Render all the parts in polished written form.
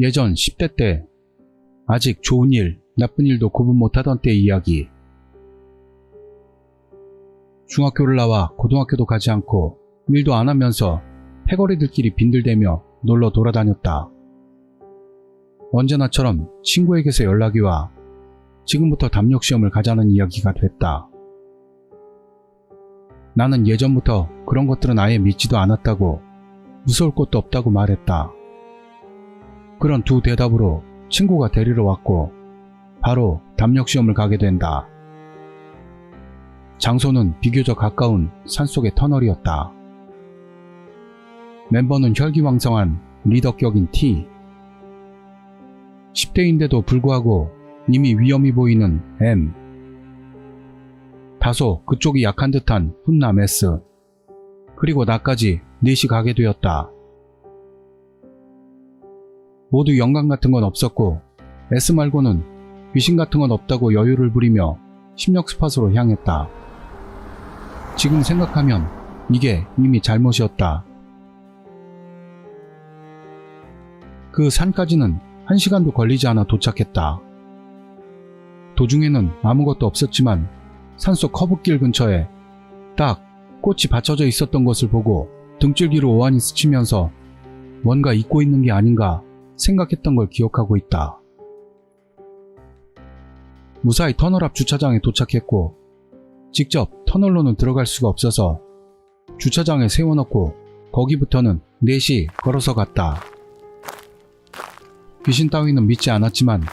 예전 10대 때 아직 좋은 일, 나쁜 일도 구분 못하던 때 이야기. 중학교를 나와 고등학교도 가지 않고 일도 안 하면서 패거리들끼리 빈들대며 놀러 돌아다녔다. 언제나처럼 친구에게서 연락이 와 지금부터 담력시험을 가자는 이야기가 됐다. 나는 예전부터 그런 것들은 아예 믿지도 않았다고 무서울 것도 없다고 말했다. 그런 두 대답으로 친구가 데리러 왔고 바로 담력시험을 가게 된다. 장소는 비교적 가까운 산속의 터널이었다. 멤버는 혈기왕성한 리더격인 T. 10대인데도 불구하고 이미 위험이 보이는 M. 다소 그쪽이 약한 듯한 훈남 S. 그리고 나까지 넷이 가게 되었다. 모두 영감 같은 건 없었고 S 말고는 귀신 같은 건 없다고 여유를 부리며 심력 스팟으로 향했다. 지금 생각하면 이게 이미 잘못이었다. 그 산까지는 1시간도 걸리지 않아 도착했다. 도중에는 아무것도 없었지만 산속 커브길 근처에 딱 꽃이 받쳐져 있었던 것을 보고 등줄기로 오한이 스치면서 뭔가 잊고 있는 게 아닌가 생각했던 걸 기억하고 있다. 무사히 터널 앞 주차장에 도착했고 직접 터널로는 들어갈 수가 없어서 주차장에 세워놓고 거기부터는 넷이 걸어서 갔다. 귀신 따위는 믿지 않았지만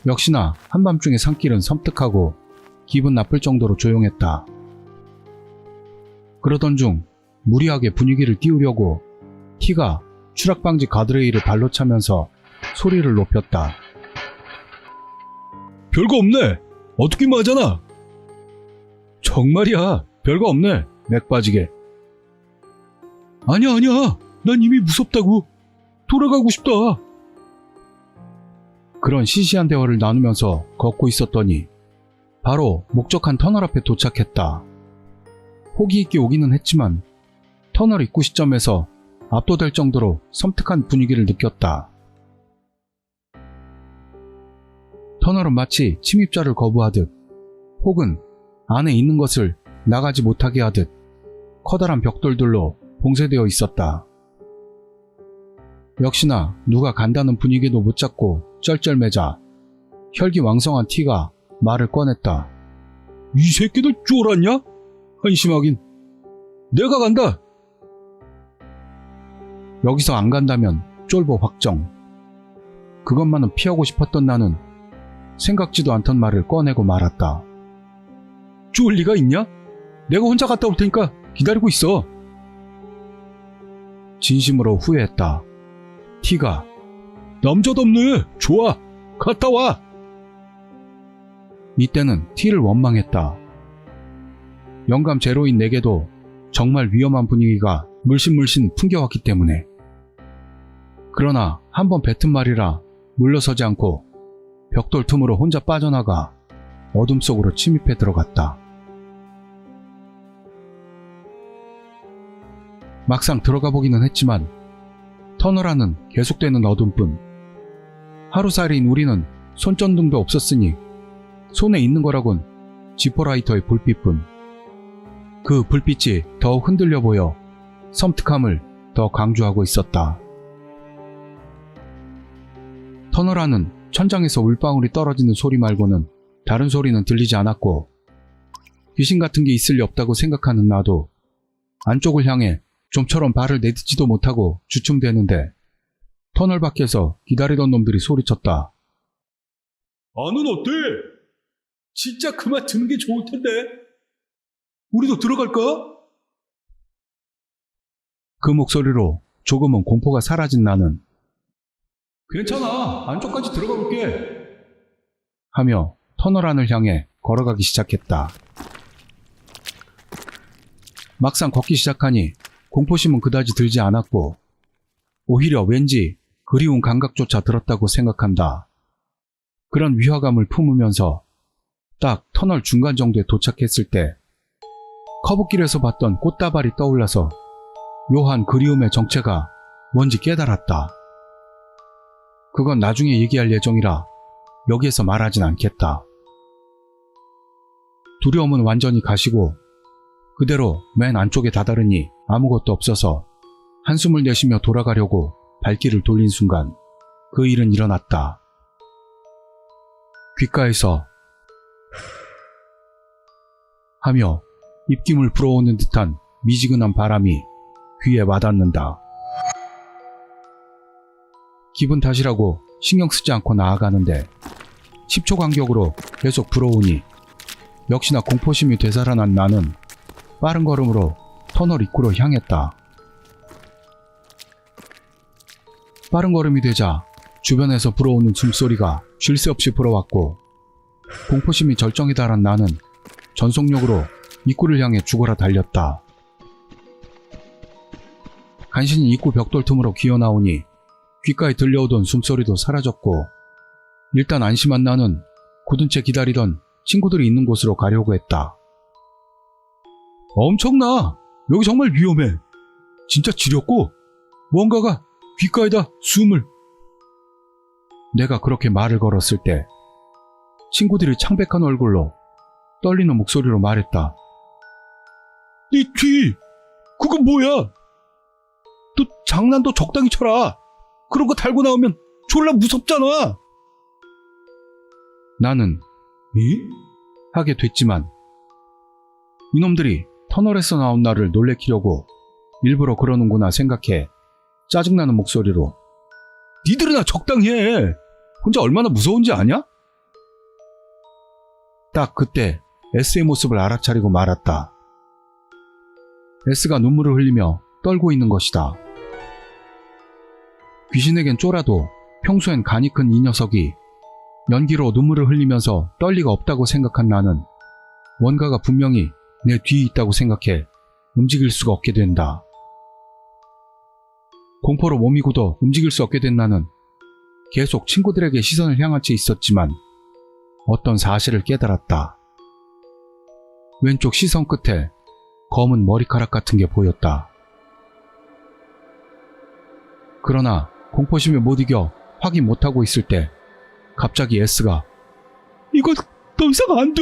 역시나 한밤중에 산길은 섬뜩하고 기분 나쁠 정도로 조용했다. 그러던 중 무리하게 분위기를 띄우려고 T가 추락방지 가드레일을 발로 차면서 소리를 높였다. 별거 없네. 어떻게 맞아나? 정말이야. 별거 없네. 맥 빠지게. 아니야. 난 이미 무섭다고. 돌아가고 싶다. 그런 시시한 대화를 나누면서 걷고 있었더니 바로 목적한 터널 앞에 도착했다. 호기 있게 오기는 했지만 터널 입구 시점에서 압도될 정도로 섬뜩한 분위기를 느꼈다. 터널은 마치 침입자를 거부하듯 혹은 안에 있는 것을 나가지 못하게 하듯 커다란 벽돌들로 봉쇄되어 있었다. 역시나 누가 간다는 분위기도 못 잡고 쩔쩔매자 혈기왕성한 T가 말을 꺼냈다. 이 새끼들 쫄았냐? 한심하긴. 내가 간다. 여기서 안 간다면 쫄보 확정. 그것만은 피하고 싶었던 나는 생각지도 않던 말을 꺼내고 말았다. 쫄 리가 있냐? 내가 혼자 갔다 올 테니까 기다리고 있어. 진심으로 후회했다. T가 남자답네. 좋아. 갔다 와. 이때는 T를 원망했다. 영감 제로인 내게도 정말 위험한 분위기가 물씬물씬 풍겨왔기 때문에. 그러나 한번 뱉은 말이라 물러서지 않고 벽돌 틈으로 혼자 빠져나가 어둠 속으로 침입해 들어갔다. 막상 들어가 보기는 했지만 터널 안은 계속되는 어둠뿐. 하루살이인 우리는 손전등도 없었으니 손에 있는 거라곤 지퍼라이터의 불빛뿐. 그 불빛이 더 흔들려 보여 섬뜩함을 더 강조하고 있었다. 터널 안은 천장에서 물방울이 떨어지는 소리 말고는 다른 소리는 들리지 않았고 귀신 같은 게 있을 리 없다고 생각하는 나도 안쪽을 향해 좀처럼 발을 내딛지도 못하고 주춤대는데 터널 밖에서 기다리던 놈들이 소리쳤다. 안은 어때? 진짜 그만 드는 게 좋을 텐데. 우리도 들어갈까? 그 목소리로 조금은 공포가 사라진 나는 괜찮아. 안쪽까지 들어가 볼게. 하며 터널 안을 향해 걸어가기 시작했다. 막상 걷기 시작하니 공포심은 그다지 들지 않았고 오히려 왠지 그리운 감각조차 들었다고 생각한다. 그런 위화감을 품으면서 딱 터널 중간 정도에 도착했을 때 커브길에서 봤던 꽃다발이 떠올라서 묘한 그리움의 정체가 뭔지 깨달았다. 그건 나중에 얘기할 예정이라 여기에서 말하진 않겠다. 두려움은 완전히 가시고 그대로 맨 안쪽에 다다르니 아무것도 없어서 한숨을 내쉬며 돌아가려고 발길을 돌린 순간 그 일은 일어났다. 귓가에서 하며 입김을 불어오는 듯한 미지근한 바람이 귀에 와닿는다. 기분 탓이라고 신경 쓰지 않고 나아가는데 10초 간격으로 계속 불어오니 역시나 공포심이 되살아난 나는 빠른 걸음으로 터널 입구로 향했다. 빠른 걸음이 되자 주변에서 불어오는 숨소리가 쉴 새 없이 불어왔고 공포심이 절정에 달한 나는 전속력으로 입구를 향해 죽어라 달렸다. 간신히 입구 벽돌 틈으로 기어나오니 귓가에 들려오던 숨소리도 사라졌고 일단 안심한 나는 굳은 채 기다리던 친구들이 있는 곳으로 가려고 했다. 엄청나! 여기 정말 위험해. 진짜 지렸고 뭔가가 귓가에다 숨을. 내가 그렇게 말을 걸었을 때 친구들이 창백한 얼굴로 떨리는 목소리로 말했다. 네 뒤! 그건 뭐야? 너 장난도 적당히 쳐라. 그런 거 달고 나오면 졸라 무섭잖아. 나는 이? 하게 됐지만 이놈들이 터널에서 나온 나를 놀래키려고 일부러 그러는구나 생각해 짜증나는 목소리로 니들이나 적당히 해. 혼자 얼마나 무서운지 아냐? 딱 그때 S의 모습을 알아차리고 말았다. S가 눈물을 흘리며 떨고 있는 것이다. 귀신에겐 쫄아도 평소엔 간이 큰 이 녀석이 연기로 눈물을 흘리면서 떨 리가 없다고 생각한 나는 뭔가가 분명히 내 뒤에 있다고 생각해 움직일 수가 없게 된다. 공포로 몸이 굳어 움직일 수 없게 된 나는 계속 친구들에게 시선을 향한 채 있었지만 어떤 사실을 깨달았다. 왼쪽 시선 끝에 검은 머리카락 같은 게 보였다. 그러나 공포심에 못 이겨 확인 못하고 있을 때 갑자기 S가 이거 더 이상 안 돼.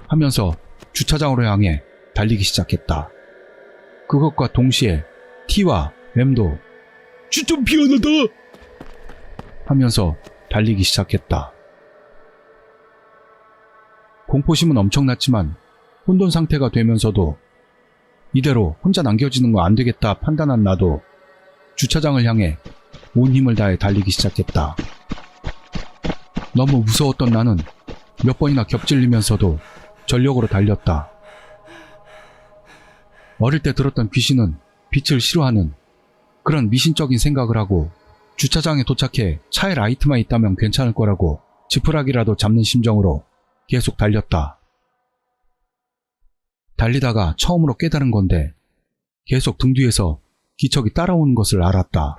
하면서 주차장으로 향해 달리기 시작했다. 그것과 동시에 T와 M도 진짜 미안하다. 하면서 달리기 시작했다. 공포심은 엄청났지만 혼돈 상태가 되면서도 이대로 혼자 남겨지는 거 안 되겠다 판단한 나도 주차장을 향해 온 힘을 다해 달리기 시작했다. 너무 무서웠던 나는 몇 번이나 겹질리면서도 전력으로 달렸다. 어릴 때 들었던 귀신은 빛을 싫어하는 그런 미신적인 생각을 하고 주차장에 도착해 차에 라이트만 있다면 괜찮을 거라고 지푸라기라도 잡는 심정으로 계속 달렸다. 달리다가 처음으로 깨달은 건데 계속 등 뒤에서 기척이 따라오는 것을 알았다.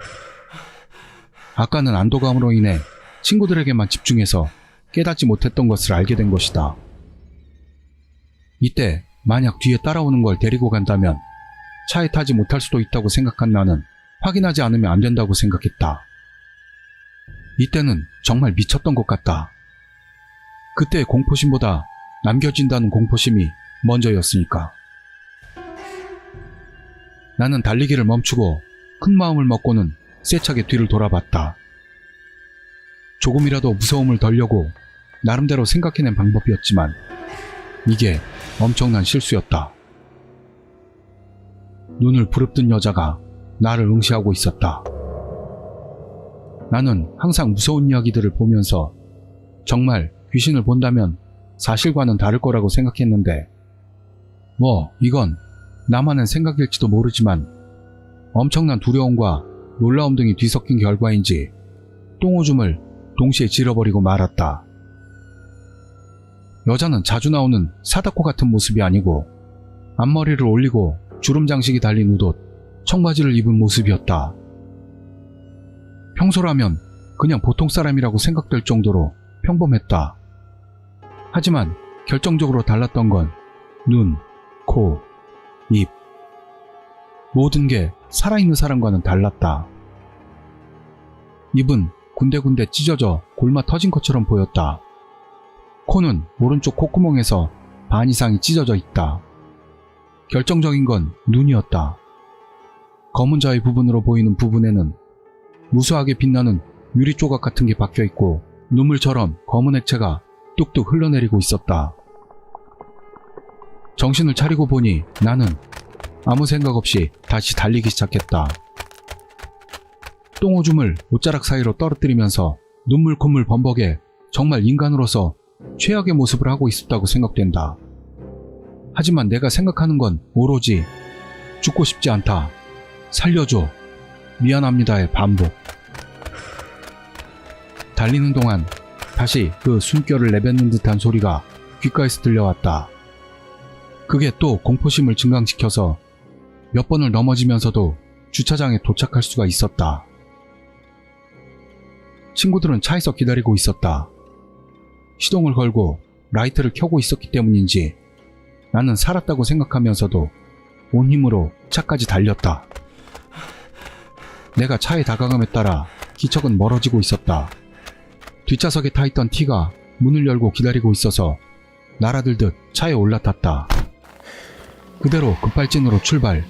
아까는 안도감으로 인해 친구들에게만 집중해서 깨닫지 못했던 것을 알게 된 것이다. 이때 만약 뒤에 따라오는 걸 데리고 간다면 차에 타지 못할 수도 있다고 생각한 나는 확인하지 않으면 안 된다고 생각했다. 이때는 정말 미쳤던 것 같다. 그때의 공포심보다 남겨진다는 공포심이 먼저였으니까. 나는 달리기를 멈추고 큰 마음을 먹고는 세차게 뒤를 돌아봤다. 조금이라도 무서움을 덜려고 나름대로 생각해낸 방법이었지만 이게 엄청난 실수였다. 눈을 부릅뜬 여자가 나를 응시하고 있었다. 나는 항상 무서운 이야기들을 보면서 정말 귀신을 본다면 사실과는 다를 거라고 생각했는데 이건 나만의 생각일지도 모르지만 엄청난 두려움과 놀라움 등이 뒤섞인 결과인지 똥오줌을 동시에 질러버리고 말았다. 여자는 자주 나오는 사다코 같은 모습이 아니고 앞머리를 올리고 주름 장식이 달린 웃옷, 청바지를 입은 모습이었다. 평소라면 그냥 보통 사람이라고 생각될 정도로 평범했다. 하지만 결정적으로 달랐던 건 눈, 코, 입. 모든 게 살아있는 사람과는 달랐다. 입은 군데군데 찢어져 골마 터진 것처럼 보였다. 코는 오른쪽 콧구멍에서 반 이상이 찢어져 있다. 결정적인 건 눈이었다. 검은 자의 부분으로 보이는 부분에는 무수하게 빛나는 유리 조각 같은 게 박혀 있고 눈물처럼 검은 액체가 뚝뚝 흘러내리고 있었다. 정신을 차리고 보니 나는 아무 생각 없이 다시 달리기 시작했다. 똥오줌을 옷자락 사이로 떨어뜨리면서 눈물 콧물 범벅에 정말 인간으로서 최악의 모습을 하고 있었다고 생각된다. 하지만 내가 생각하는 건 오로지 죽고 싶지 않다, 살려줘, 미안합니다의 반복. 달리는 동안 다시 그 숨결을 내뱉는 듯한 소리가 귓가에서 들려왔다. 그게 또 공포심을 증강시켜서 몇 번을 넘어지면서도 주차장에 도착할 수가 있었다. 친구들은 차에서 기다리고 있었다. 시동을 걸고 라이트를 켜고 있었기 때문인지 나는 살았다고 생각하면서도 온 힘으로 차까지 달렸다. 내가 차에 다가감에 따라 기척은 멀어지고 있었다. 뒷좌석에 타있던 T가 문을 열고 기다리고 있어서 날아들듯 차에 올라탔다. 그대로 급발진으로 출발.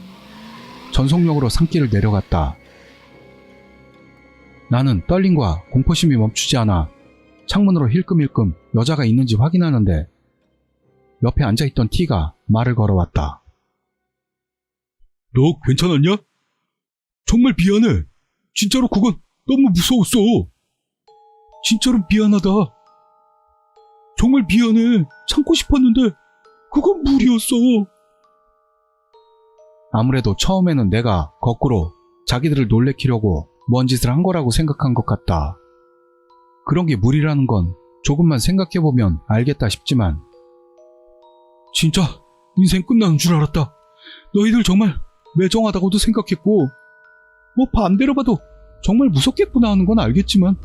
전속력으로 산길을 내려갔다. 나는 떨림과 공포심이 멈추지 않아 창문으로 힐끔힐끔 여자가 있는지 확인하는데 옆에 앉아있던 T가 말을 걸어왔다. 너 괜찮았냐? 정말 미안해. 진짜로 그건 너무 무서웠어. 진짜로 미안하다. 정말 미안해. 참고 싶었는데 그건 무리였어. 아무래도 처음에는 내가 거꾸로 자기들을 놀래키려고 뭔 짓을 한 거라고 생각한 것 같다. 그런 게 무리라는 건 조금만 생각해보면 알겠다 싶지만 진짜 인생 끝나는 줄 알았다. 너희들 정말 매정하다고도 생각했고 뭐 반대로 봐도 정말 무섭겠구나 하는 건 알겠지만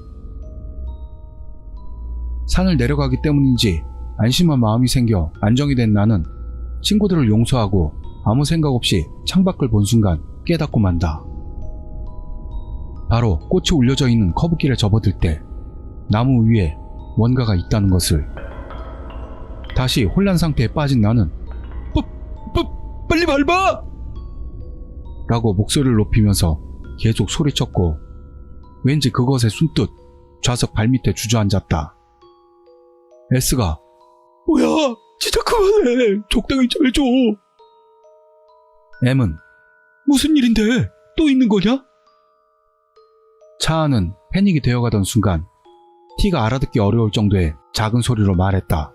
산을 내려가기 때문인지 안심한 마음이 생겨 안정이 된 나는 친구들을 용서하고 아무 생각 없이 창밖을 본 순간 깨닫고 만다. 바로 꽃이 올려져 있는 커브길에 접어들 때 나무 위에 뭔가가 있다는 것을. 다시 혼란 상태에 빠진 나는 빨리 밟아! 라고 목소리를 높이면서 계속 소리쳤고 왠지 그것에 숨듯 좌석 발밑에 주저앉았다. S가 뭐야, 진짜 그만해. 적당히 좀 해줘. M은 무슨 일인데? 또 있는 거냐? 차 안은 패닉이 되어가던 순간 T가 알아듣기 어려울 정도의 작은 소리로 말했다.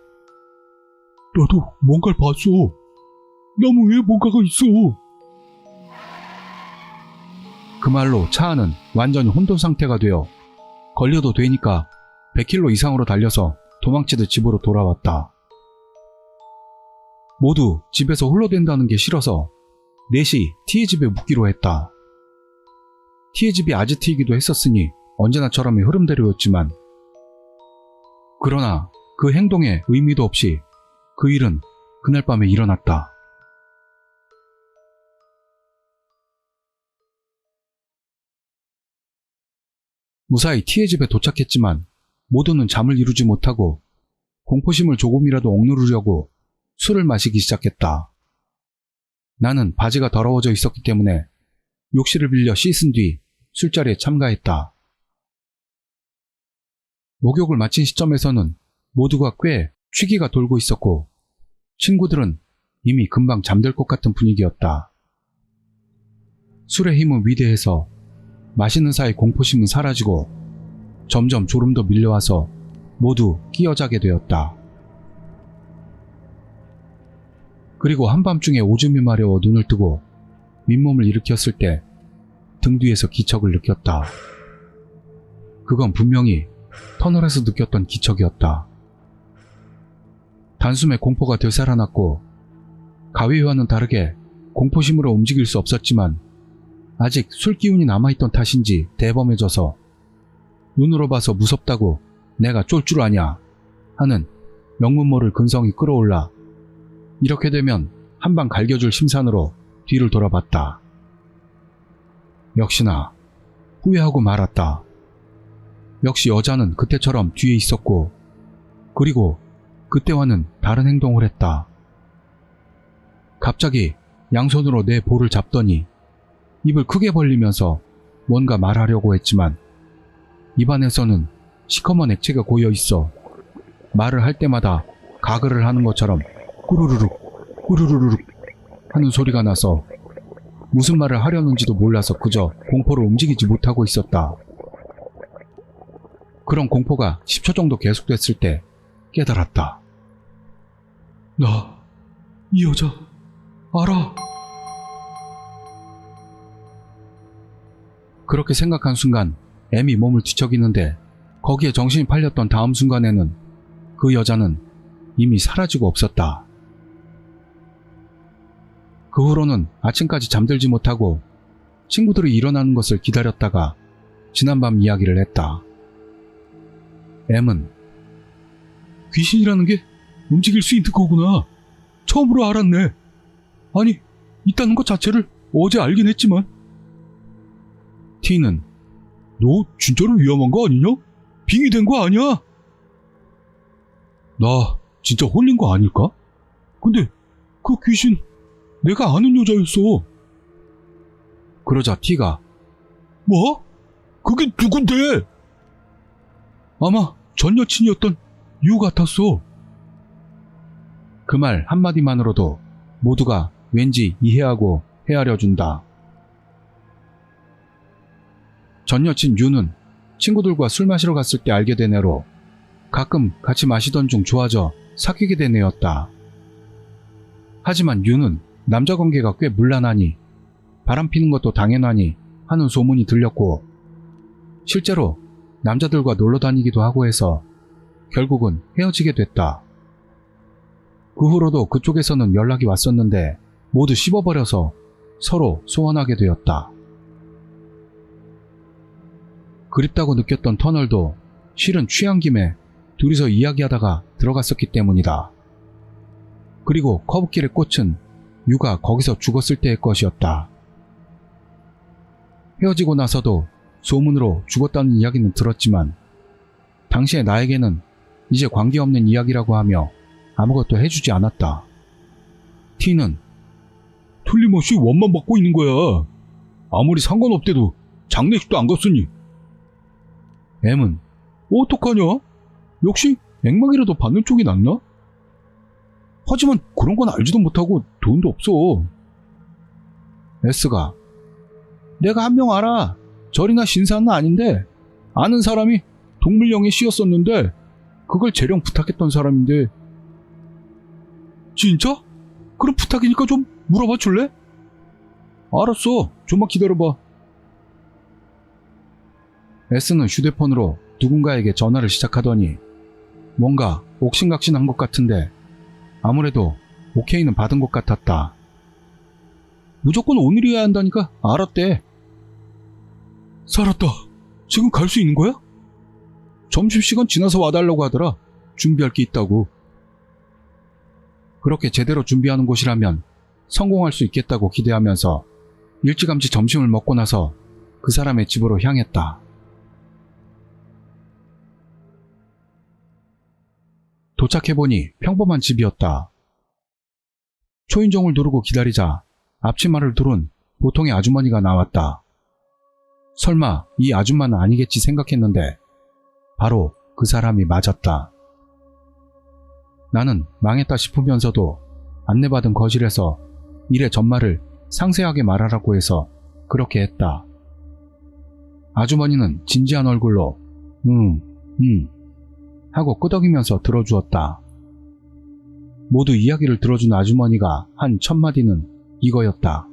나도 뭔가를 봤어. 나무 위에 뭔가가 있어. 그 말로 차 안은 완전히 혼돈 상태가 되어 걸려도 되니까 100km 이상으로 달려서 도망치듯 집으로 돌아왔다. 모두 집에서 홀로 된다는 게 싫어서 넷이 T의 집에 묵기로 했다. T의 집이 아지트이기도 했었으니 언제나처럼의 흐름대로였지만 그러나 그 행동에 의미도 없이 그 일은 그날 밤에 일어났다. 무사히 T의 집에 도착했지만 모두는 잠을 이루지 못하고 공포심을 조금이라도 억누르려고 술을 마시기 시작했다. 나는 바지가 더러워져 있었기 때문에 욕실을 빌려 씻은 뒤 술자리에 참가했다. 목욕을 마친 시점에서는 모두가 꽤 취기가 돌고 있었고 친구들은 이미 금방 잠들 것 같은 분위기였다. 술의 힘은 위대해서 마시는 사이 공포심은 사라지고 점점 졸음도 밀려와서 모두 끼어자게 되었다. 그리고 한밤중에 오줌이 마려워 눈을 뜨고 민몸을 일으켰을 때 등 뒤에서 기척을 느꼈다. 그건 분명히 터널에서 느꼈던 기척이었다. 단숨에 공포가 되살아났고 가위와는 다르게 공포심으로 움직일 수 없었지만 아직 술 기운이 남아있던 탓인지 대범해져서 눈으로 봐서 무섭다고 내가 쫄 줄 아냐 하는 명문 모를 근성이 끌어올라 이렇게 되면 한방 갈겨줄 심산으로 뒤를 돌아봤다. 역시나 후회하고 말았다. 역시 여자는 그때처럼 뒤에 있었고, 그리고 그때와는 다른 행동을 했다. 갑자기 양손으로 내 볼을 잡더니 입을 크게 벌리면서 뭔가 말하려고 했지만 입안에서는 시커먼 액체가 고여 있어 말을 할 때마다 가글을 하는 것처럼 꾸르르륵 꾸르르륵 하는 소리가 나서 무슨 말을 하려는지도 몰라서 그저 공포로 움직이지 못하고 있었다. 그런 공포가 10초 정도 계속됐을 때 깨달았다. 나, 이 여자, 알아. 그렇게 생각한 순간 M이 몸을 뒤척이는데 거기에 정신이 팔렸던 다음 순간에는 그 여자는 이미 사라지고 없었다. 그 후로는 아침까지 잠들지 못하고 친구들이 일어나는 것을 기다렸다가 지난밤 이야기를 했다. M은 귀신이라는 게 움직일 수 있는 거구나. 처음으로 알았네. 아니, 있다는 것 자체를 어제 알긴 했지만. T는 너 진짜로 위험한 거 아니냐? 빙이 된 거 아니야? 나 진짜 홀린 거 아닐까? 근데 그 귀신 내가 아는 여자였어. 그러자 T가 뭐? 그게 누군데? 아마 전 여친이었던 유 같았어. 그 말 한마디만으로도 모두가 왠지 이해하고 헤아려준다. 전 여친 유는 친구들과 술 마시러 갔을 때 알게 된 애로 가끔 같이 마시던 중 좋아져 사귀게 된 애였다. 하지만 유는 남자 관계가 꽤 문란하니 바람 피는 것도 당연하니 하는 소문이 들렸고 실제로 남자들과 놀러 다니기도 하고 해서 결국은 헤어지게 됐다. 그 후로도 그쪽에서는 연락이 왔었는데 모두 씹어버려서 서로 소원하게 되었다. 그립다고 느꼈던 터널도 실은 취한 김에 둘이서 이야기하다가 들어갔었기 때문이다. 그리고 커브길의 꽃은 유가 거기서 죽었을 때의 것이었다. 헤어지고 나서도 소문으로 죽었다는 이야기는 들었지만 당시의 나에게는 이제 관계없는 이야기라고 하며 아무것도 해주지 않았다. T는 틀림없이 원만 받고 있는 거야. 아무리 상관없대도 장례식도 안 갔으니. M은 어떡하냐? 역시 액막이라도 받는 쪽이 낫나? 하지만 그런 건 알지도 못하고 돈도 없어. S가 내가 한 명 알아. 절이나 신사는 아닌데 아는 사람이 동물령에 씌었었는데 그걸 재령 부탁했던 사람인데. 진짜? 그럼 부탁이니까 좀 물어봐 줄래? 알았어. 좀만 기다려봐. S는 휴대폰으로 누군가에게 전화를 시작하더니 뭔가 옥신각신한 것 같은데 아무래도 오케이는 받은 것 같았다. 무조건 오늘이어야 한다니까. 알았대. 살았다. 지금 갈 수 있는 거야? 점심시간 지나서 와달라고 하더라. 준비할 게 있다고. 그렇게 제대로 준비하는 곳이라면 성공할 수 있겠다고 기대하면서 일찌감치 점심을 먹고 나서 그 사람의 집으로 향했다. 도착해보니 평범한 집이었다. 초인종을 누르고 기다리자 앞치마를 두른 보통의 아주머니가 나왔다. 설마 이 아줌마는 아니겠지 생각했는데 바로 그 사람이 맞았다. 나는 망했다 싶으면서도 안내받은 거실에서 일의 전말을 상세하게 말하라고 해서 그렇게 했다. 아주머니는 진지한 얼굴로 하고 끄덕이면서 들어주었다. 모두 이야기를 들어준 아주머니가 한 첫 마디는 이거였다.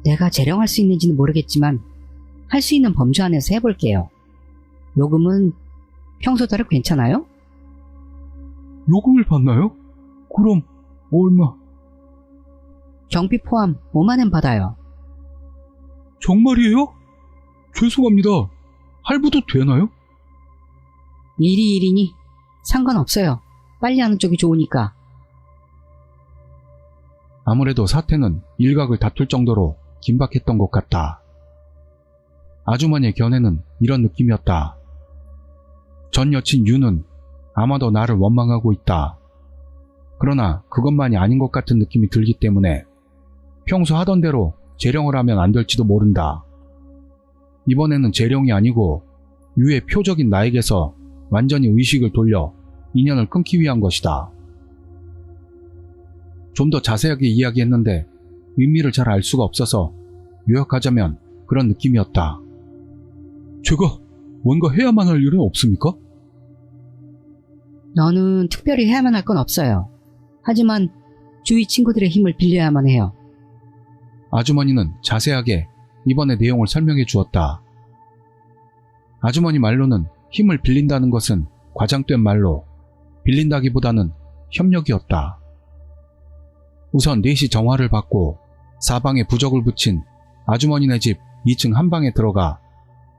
내가 재령할 수 있는지는 모르겠지만 할 수 있는 범주 안에서 해볼게요. 요금은 평소대로 괜찮아요? 요금을 받나요? 그럼 얼마? 경비 포함 5만 원 받아요. 정말이에요? 죄송합니다. 할부도 되나요? 일이 일이니 상관없어요. 빨리 하는 쪽이 좋으니까. 아무래도 사태는 일각을 다툴 정도로 긴박했던 것 같다. 아주머니의 견해는 이런 느낌이었다. 전 여친 유는 아마도 나를 원망하고 있다. 그러나 그것만이 아닌 것 같은 느낌이 들기 때문에 평소 하던 대로 재령을 하면 안 될지도 모른다. 이번에는 재령이 아니고 유의 표적인 나에게서 완전히 의식을 돌려 인연을 끊기 위한 것이다. 좀 더 자세하게 이야기했는데 의미를 잘 알 수가 없어서 요약하자면 그런 느낌이었다. 제가 뭔가 해야만 할 일은 없습니까? 너는 특별히 해야만 할 건 없어요. 하지만 주위 친구들의 힘을 빌려야만 해요. 아주머니는 자세하게 이번의 내용을 설명해 주었다. 아주머니 말로는 힘을 빌린다는 것은 과장된 말로 빌린다기보다는 협력이었다. 우선 넷이 정화를 받고 사방에 부적을 붙인 아주머니네 집 2층 한 방에 들어가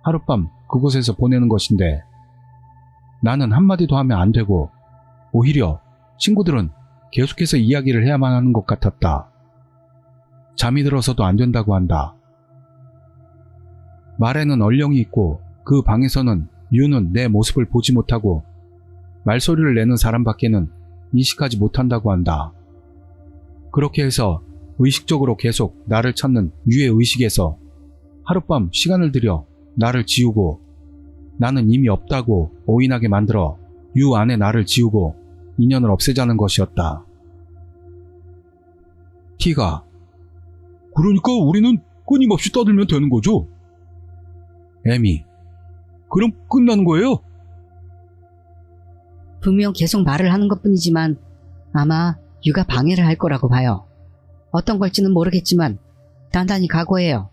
하룻밤 그곳에서 보내는 것인데 나는 한마디도 하면 안 되고 오히려 친구들은 계속해서 이야기를 해야만 하는 것 같았다. 잠이 들어서도 안 된다고 한다. 말에는 얼령이 있고 그 방에서는 유는 내 모습을 보지 못하고 말소리를 내는 사람밖에는 인식하지 못한다고 한다. 그렇게 해서 의식적으로 계속 나를 찾는 유의 의식에서 하룻밤 시간을 들여 나를 지우고 나는 이미 없다고 오인하게 만들어 유 안에 나를 지우고 인연을 없애자는 것이었다. T가 그러니까 우리는 끊임없이 떠들면 되는 거죠? M이 그럼 끝나는 거예요? 분명 계속 말을 하는 것뿐이지만 아마 유가 방해를 할 거라고 봐요. 어떤 걸지는 모르겠지만 단단히 각오해요.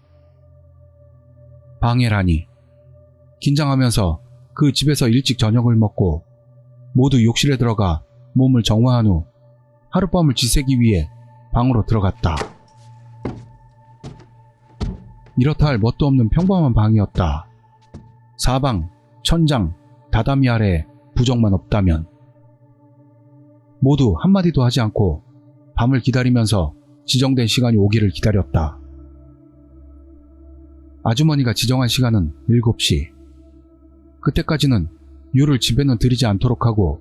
방해라니. 긴장하면서 그 집에서 일찍 저녁을 먹고 모두 욕실에 들어가 몸을 정화한 후 하룻밤을 지새기 위해 방으로 들어갔다. 이렇다 할 뭣도 없는 평범한 방이었다. 사방, 천장, 다다미 아래에 부적만 없다면. 모두 한마디도 하지 않고 밤을 기다리면서 지정된 시간이 오기를 기다렸다. 아주머니가 지정한 시간은 7시. 그때까지는 유를 집에는 들이지 않도록 하고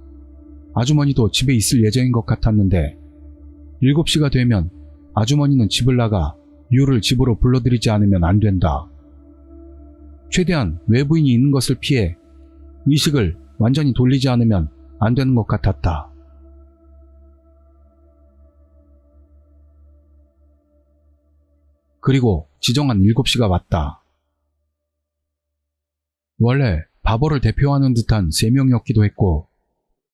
아주머니도 집에 있을 예정인 것 같았는데 7시가 되면 아주머니는 집을 나가 유를 집으로 불러들이지 않으면 안 된다. 최대한 외부인이 있는 것을 피해 의식을 완전히 돌리지 않으면 안 되는 것 같았다. 그리고 지정한 7시가 왔다. 원래 바보를 대표하는 듯한 3명이었기도 했고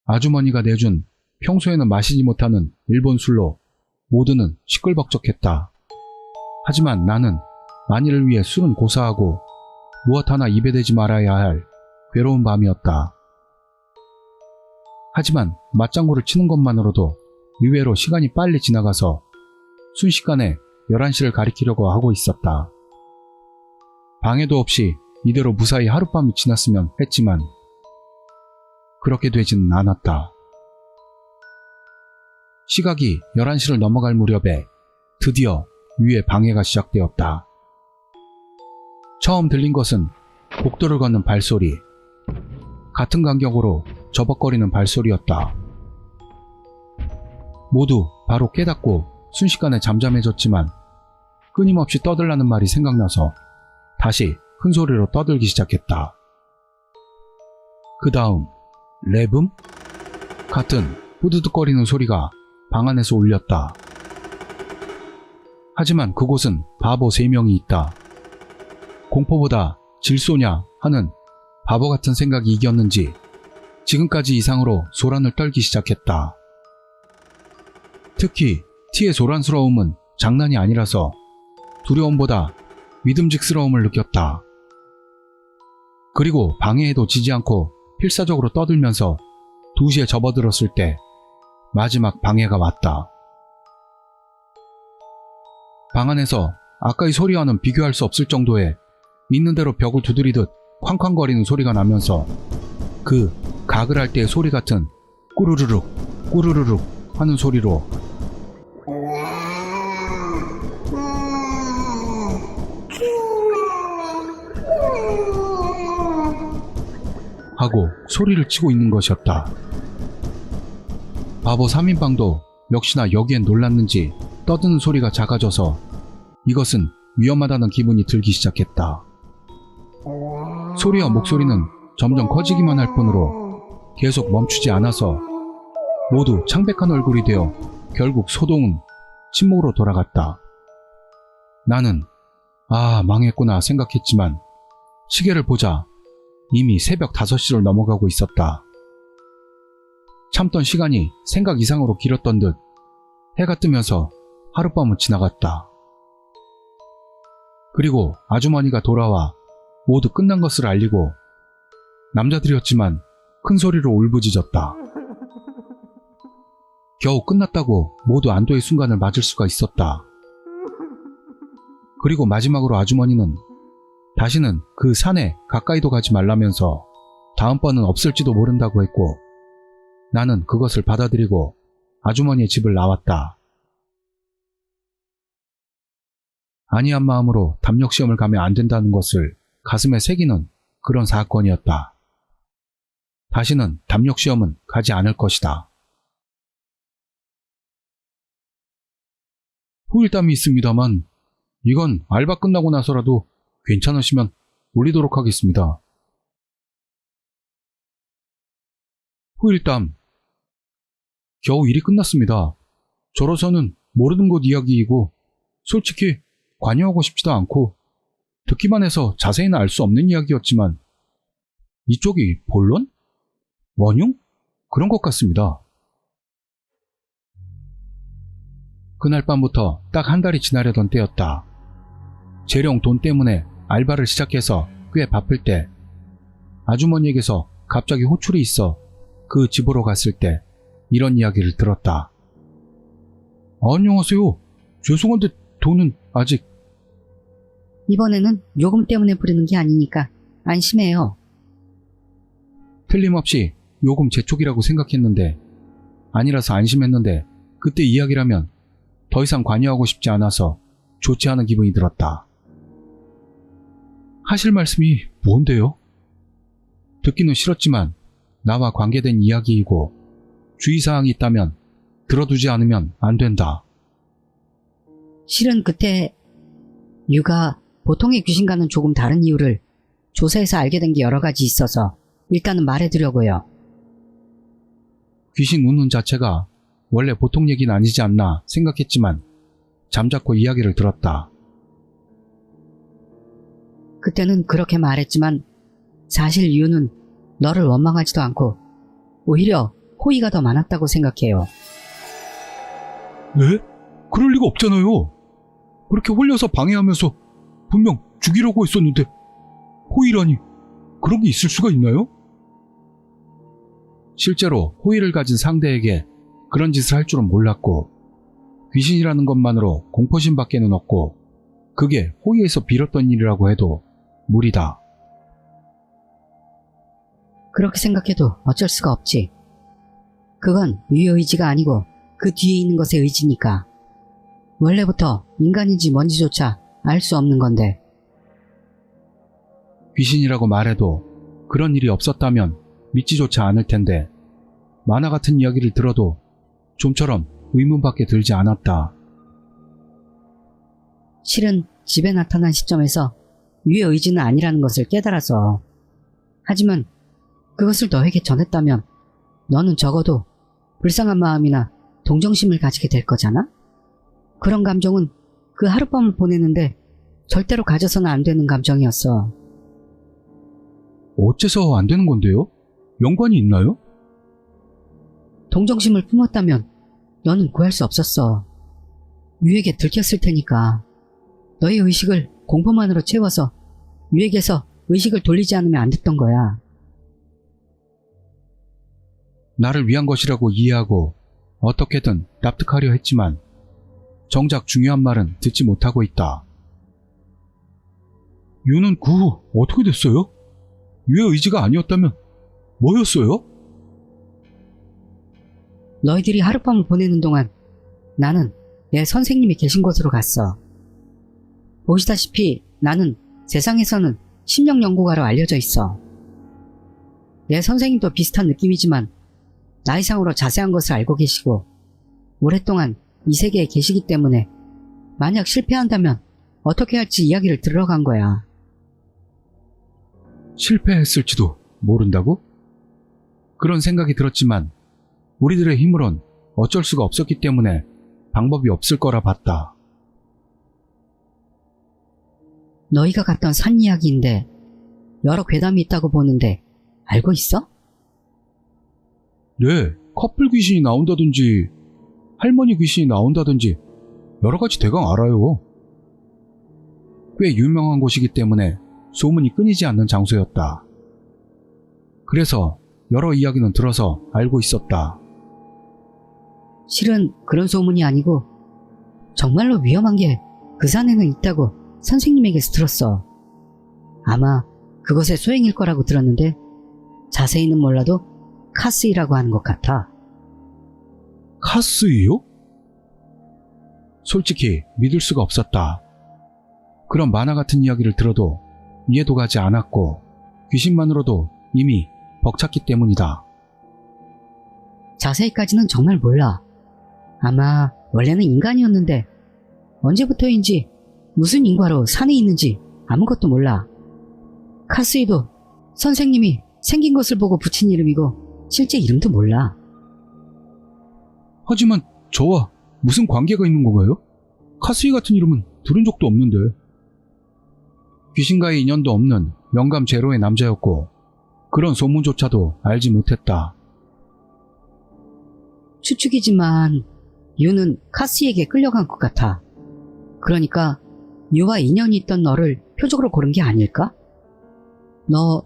아주머니가 내준 평소에는 마시지 못하는 일본 술로 모두는 시끌벅적했다. 하지만 나는 만일을 위해 술은 고사하고 무엇 하나 입에 대지 말아야 할 괴로운 밤이었다. 하지만 맞장구를 치는 것만으로도 의외로 시간이 빨리 지나가서 순식간에 11시를 가리키려고 하고 있었다. 방해도 없이 이대로 무사히 하룻밤이 지났으면 했지만 그렇게 되지는 않았다. 시각이 11시를 넘어갈 무렵에 드디어 유의 방해가 시작되었다. 처음 들린 것은 복도를 걷는 발소리. 같은 간격으로 저벅거리는 발소리였다. 모두 바로 깨닫고 순식간에 잠잠해졌지만 끊임없이 떠들라는 말이 생각나서 다시 큰 소리로 떠들기 시작했다. 그 다음 레붐? 같은 후두둑거리는 소리가 방 안에서 울렸다. 하지만 그곳은 바보 3명이 있다. 공포보다 질소냐 하는 바보 같은 생각이 이겼는지 지금까지 이상으로 소란을 떨기 시작했다. 특히 T의 소란스러움은 장난이 아니라서 두려움보다 믿음직스러움을 느꼈다. 그리고 방해에도 지지 않고 필사적으로 떠들면서 2시에 접어들었을 때 마지막 방해가 왔다. 방 안에서 아까의 소리와는 비교할 수 없을 정도의 있는 대로 벽을 두드리듯 쾅쾅거리는 소리가 나면서 그 각을 할 때의 소리 같은 꾸르르륵 꾸르르륵 하는 소리로 하고 소리를 치고 있는 것이었다. 바보 3인방도 역시나 여기엔 놀랐는지 떠드는 소리가 작아져서 이것은 위험하다는 기분이 들기 시작했다. 소리와 목소리는 점점 커지기만 할 뿐으로 계속 멈추지 않아서 모두 창백한 얼굴이 되어 결국 소동은 침묵으로 돌아갔다. 나는 망했구나 생각했지만 시계를 보자 이미 새벽 5시를 넘어가고 있었다. 참던 시간이 생각 이상으로 길었던 듯 해가 뜨면서 하룻밤은 지나갔다. 그리고 아주머니가 돌아와 모두 끝난 것을 알리고 남자들이었지만 큰 소리로 울부짖었다. 겨우 끝났다고 모두 안도의 순간을 맞을 수가 있었다. 그리고 마지막으로 아주머니는 다시는 그 산에 가까이도 가지 말라면서 다음번은 없을지도 모른다고 했고 나는 그것을 받아들이고 아주머니의 집을 나왔다. 안이한 마음으로 담력시험을 가면 안 된다는 것을 가슴에 새기는 그런 사건이었다. 다시는 담력시험은 가지 않을 것이다. 후일담이 있습니다만 이건 알바 끝나고 나서라도 괜찮으시면 올리도록 하겠습니다. 후일담. 겨우 일이 끝났습니다. 저로서는 모르는 것 이야기이고 솔직히 관여하고 싶지도 않고 듣기만 해서 자세히는 알 수 없는 이야기였지만 이쪽이 본론? 원흉? 그런 것 같습니다. 그날 밤부터 딱 한 달이 지나려던 때였다. 재령 돈 때문에 알바를 시작해서 꽤 바쁠 때 아주머니에게서 갑자기 호출이 있어 그 집으로 갔을 때 이런 이야기를 들었다. 안녕하세요. 죄송한데 돈은 아직... 이번에는 요금 때문에 부르는 게 아니니까 안심해요. 틀림없이 요금 재촉이라고 생각했는데 아니라서 안심했는데 그때 이야기라면 더 이상 관여하고 싶지 않아서 좋지 않은 기분이 들었다. 하실 말씀이 뭔데요? 듣기는 싫었지만 나와 관계된 이야기이고 주의사항이 있다면 들어두지 않으면 안 된다. 실은 그때 유가 보통의 귀신과는 조금 다른 이유를 조사해서 알게 된 게 여러 가지 있어서 일단은 말해두려고요. 귀신 웃는 자체가 원래 보통 얘기는 아니지 않나 생각했지만 잠자코 이야기를 들었다. 그때는 그렇게 말했지만 사실 유는 너를 원망하지도 않고 오히려 호의가 더 많았다고 생각해요. 네? 그럴 리가 없잖아요. 그렇게 홀려서 방해하면서 분명 죽이려고 했었는데 호의라니 그런 게 있을 수가 있나요? 실제로 호의를 가진 상대에게 그런 짓을 할 줄은 몰랐고 귀신이라는 것만으로 공포심밖에는 없고 그게 호의에서 빌었던 일이라고 해도 무리다. 그렇게 생각해도 어쩔 수가 없지. 그건 유의 의지가 아니고 그 뒤에 있는 것의 의지니까. 원래부터 인간인지 뭔지조차 알 수 없는 건데. 귀신이라고 말해도 그런 일이 없었다면 믿지조차 않을 텐데 만화 같은 이야기를 들어도 좀처럼 의문밖에 들지 않았다. 실은 집에 나타난 시점에서 유의 의지는 아니라는 것을 깨달아서. 하지만 그것을 너에게 전했다면 너는 적어도 불쌍한 마음이나 동정심을 가지게 될 거잖아? 그런 감정은 그 하룻밤을 보내는데 절대로 가져서는 안 되는 감정이었어. 어째서 안 되는 건데요? 연관이 있나요? 동정심을 품었다면 너는 구할 수 없었어. 유에게 들켰을 테니까. 너의 의식을 공포만으로 채워서 유에게서 의식을 돌리지 않으면 안 됐던 거야. 나를 위한 것이라고 이해하고 어떻게든 납득하려 했지만 정작 중요한 말은 듣지 못하고 있다. 유는 그 후 어떻게 됐어요? 유의 의지가 아니었다면 뭐였어요? 너희들이 하룻밤을 보내는 동안 나는 내 선생님이 계신 곳으로 갔어. 보시다시피 나는 세상에서는 심령 연구가로 알려져 있어. 내 선생님도 비슷한 느낌이지만 나이상으로 자세한 것을 알고 계시고 오랫동안 이 세계에 계시기 때문에 만약 실패한다면 어떻게 할지 이야기를 들으러 간 거야. 실패했을지도 모른다고? 그런 생각이 들었지만 우리들의 힘으론 어쩔 수가 없었기 때문에 방법이 없을 거라 봤다. 너희가 갔던 산 이야기인데 여러 괴담이 있다고 보는데 알고 있어? 네, 커플 귀신이 나온다든지 할머니 귀신이 나온다든지 여러 가지 대강 알아요. 꽤 유명한 곳이기 때문에 소문이 끊이지 않는 장소였다. 그래서 여러 이야기는 들어서 알고 있었다. 실은 그런 소문이 아니고 정말로 위험한 게 그 산에는 있다고 선생님에게서 들었어. 아마 그것의 소행일 거라고 들었는데 자세히는 몰라도 카스이라고 하는 것 같아. 카스이요? 솔직히 믿을 수가 없었다. 그런 만화 같은 이야기를 들어도 이해도 가지 않았고 귀신만으로도 이미 벅찼기 때문이다. 자세히까지는 정말 몰라. 아마 원래는 인간이었는데 언제부터인지 무슨 인과로 산에 있는지 아무것도 몰라. 카스이도 선생님이 생긴 것을 보고 붙인 이름이고 실제 이름도 몰라. 하지만 저와 무슨 관계가 있는 건가요? 카스이 같은 이름은 들은 적도 없는데. 귀신과의 인연도 없는 영감 제로의 남자였고 그런 소문조차도 알지 못했다. 추측이지만 유는 카스이에게 끌려간 것 같아. 그러니까 유와 인연이 있던 너를 표적으로 고른 게 아닐까? 너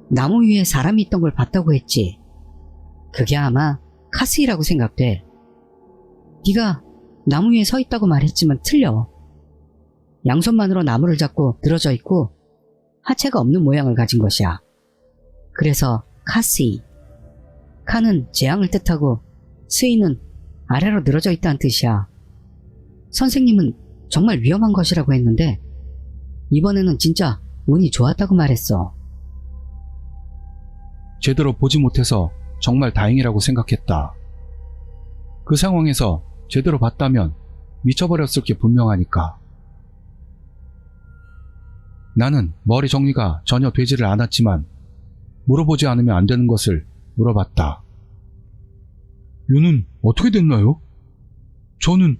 나무 위에 사람이 있던 걸 봤다고 했지. 그게 아마 카스이라고 생각돼. 네가 나무 위에 서 있다고 말했지만 틀려. 양손만으로 나무를 잡고 늘어져 있고 하체가 없는 모양을 가진 것이야. 그래서 카스이. 카는 재앙을 뜻하고 스이는 아래로 늘어져 있다는 뜻이야. 선생님은 정말 위험한 것이라고 했는데 이번에는 진짜 운이 좋았다고 말했어. 제대로 보지 못해서 정말 다행이라고 생각했다. 그 상황에서 제대로 봤다면 미쳐버렸을 게 분명하니까. 나는 머리 정리가 전혀 되지를 않았지만 물어보지 않으면 안 되는 것을 물어봤다. 유는 어떻게 됐나요? 저는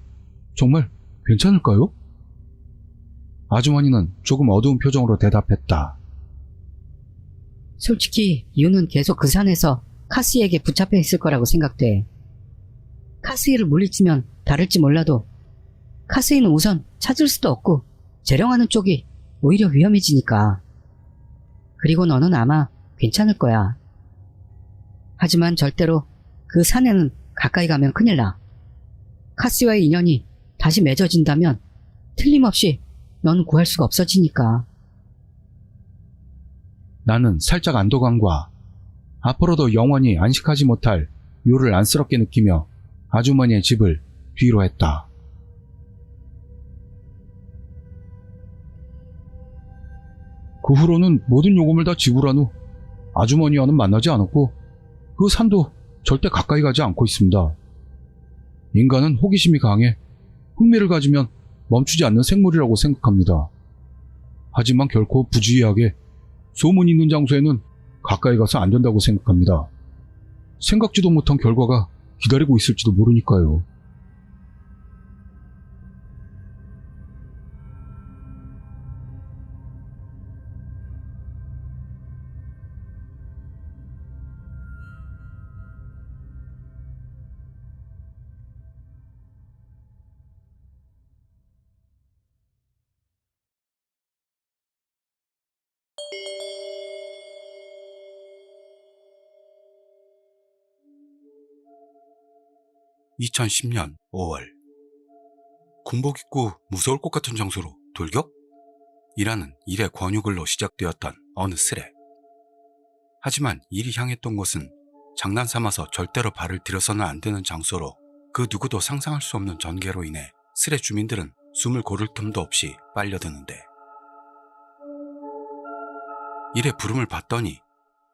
정말 괜찮을까요? 아주머니는 조금 어두운 표정으로 대답했다. 솔직히 유는 계속 그 산에서 카스이에게 붙잡혀 있을 거라고 생각돼. 카스이를 물리치면 다를지 몰라도 카스이는 우선 찾을 수도 없고 재령하는 쪽이 오히려 위험해지니까. 그리고 너는 아마 괜찮을 거야. 하지만 절대로 그 산에는 가까이 가면 큰일 나. 카스와의 인연이 다시 맺어진다면 틀림없이 넌 구할 수가 없어지니까. 나는 살짝 안도감과 앞으로도 영원히 안식하지 못할 유를 안쓰럽게 느끼며 아주머니의 집을 뒤로 했다. 그 후로는 모든 요금을 다 지불한 후 아주머니와는 만나지 않았고 그 산도 절대 가까이 가지 않고 있습니다. 인간은 호기심이 강해 흥미를 가지면 멈추지 않는 생물이라고 생각합니다. 하지만 결코 부주의하게 소문이 있는 장소에는 가까이 가서 안 된다고 생각합니다. 생각지도 못한 결과가 기다리고 있을지도 모르니까요. (2010년 5월) 군복 입고 무서울 것 같은 장소로 돌격? 이라는 일의 권유글로 시작되었던 어느 스레. 하지만 일이 향했던 곳은 장난삼아서 절대로 발을 들여서는 안 되는 장소로 그 누구도 상상할 수 없는 전개로 인해 스레 주민들은 숨을 고를 틈도 없이 빨려드는데 일의 부름을 받더니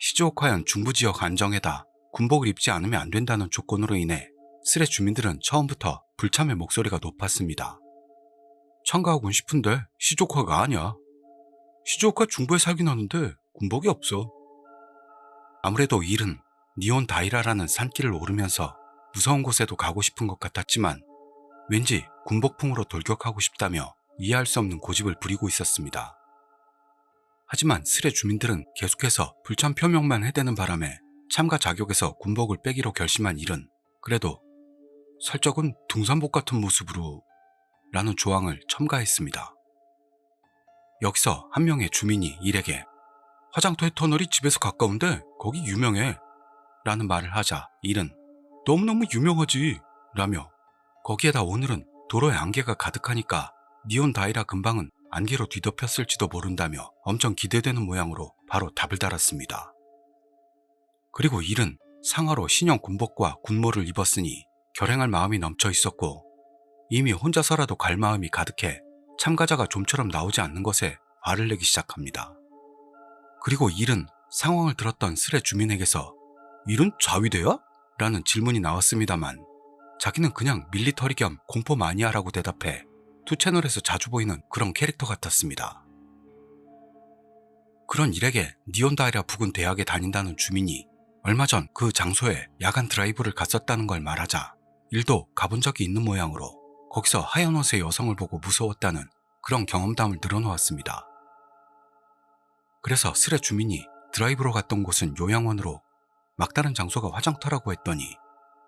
시즈오카현 중부지역 안정에다 군복을 입지 않으면 안 된다는 조건으로 인해 스레 주민들은 처음부터 불참의 목소리가 높았습니다. 참가하곤 싶은데 시즈오카가 아니야. 시즈오카 중부에 살긴 하는데 군복이 없어. 아무래도 일은 니온 다이라라는 산길을 오르면서 무서운 곳에도 가고 싶은 것 같았지만 왠지 군복풍으로 돌격하고 싶다며 이해할 수 없는 고집을 부리고 있었습니다. 하지만 스레 주민들은 계속해서 불참 표명만 해대는 바람에 참가 자격에서 군복을 빼기로 결심한 일은 그래도 살짝은 등산복 같은 모습으로 라는 조항을 첨가했습니다. 여기서 한 명의 주민이 일에게 화장터의 터널이 집에서 가까운데 거기 유명해 라는 말을 하자 일은 너무너무 유명하지 라며 거기에다 오늘은 도로에 안개가 가득하니까 니온 다이라 근방은 안개로 뒤덮였을지도 모른다며 엄청 기대되는 모양으로 바로 답을 달았습니다. 그리고 일은 상하로 신형 군복과 군모를 입었으니 결행할 마음이 넘쳐 있었고 이미 혼자서라도 갈 마음이 가득해 참가자가 좀처럼 나오지 않는 것에 화를 내기 시작합니다. 그리고 일은 상황을 들었던 스레 주민에게서 일은 자위대야? 라는 질문이 나왔습니다만 자기는 그냥 밀리터리 겸 공포 마니아라고 대답해 투채널에서 자주 보이는 그런 캐릭터 같았습니다. 그런 일에게 니온다이라 부근 대학에 다닌다는 주민이 얼마 전 그 장소에 야간 드라이브를 갔었다는 걸 말하자 일도 가본 적이 있는 모양으로 거기서 하얀 옷의 여성을 보고 무서웠다는 그런 경험담을 늘어놓았습니다. 그래서 스레 주민이 드라이브로 갔던 곳은 요양원으로 막다른 장소가 화장터라고 했더니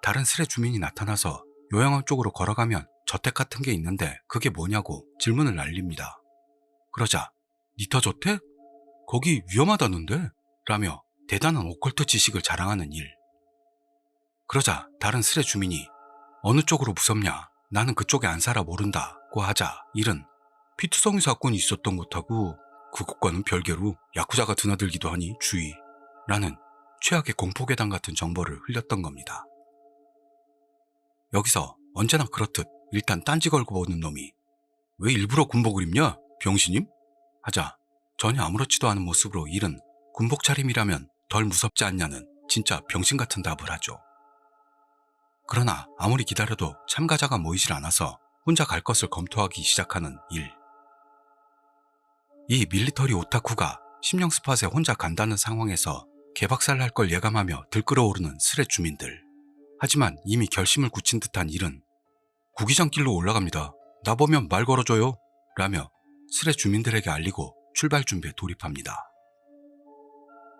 다른 스레 주민이 나타나서 요양원 쪽으로 걸어가면 저택 같은 게 있는데 그게 뭐냐고 질문을 날립니다. 그러자 니터 저택? 거기 위험하다는데? 라며 대단한 오컬트 지식을 자랑하는 일. 그러자 다른 스레 주민이 어느 쪽으로 무섭냐? 나는 그쪽에 안 살아 모른다고 하자 일은 피투성이 사건이 있었던 곳하고 그것과는 별개로 야쿠자가 드나들기도 하니 주의 라는 최악의 공포괴담 같은 정보를 흘렸던 겁니다. 여기서 언제나 그렇듯 일단 딴지 걸고 보는 놈이 왜 일부러 군복을 입냐? 병신임? 하자 전혀 아무렇지도 않은 모습으로 일은 군복 차림이라면 덜 무섭지 않냐는 진짜 병신 같은 답을 하죠. 그러나 아무리 기다려도 참가자가 모이질 않아서 혼자 갈 것을 검토하기 시작하는 일. 이 밀리터리 오타쿠가 심령 스팟에 혼자 간다는 상황에서 개박살 날 걸 예감하며 들끓어오르는 스레 주민들. 하지만 이미 결심을 굳힌 듯한 일은 구기장 길로 올라갑니다. 나보면 말 걸어줘요. 라며 스레 주민들에게 알리고 출발 준비에 돌입합니다.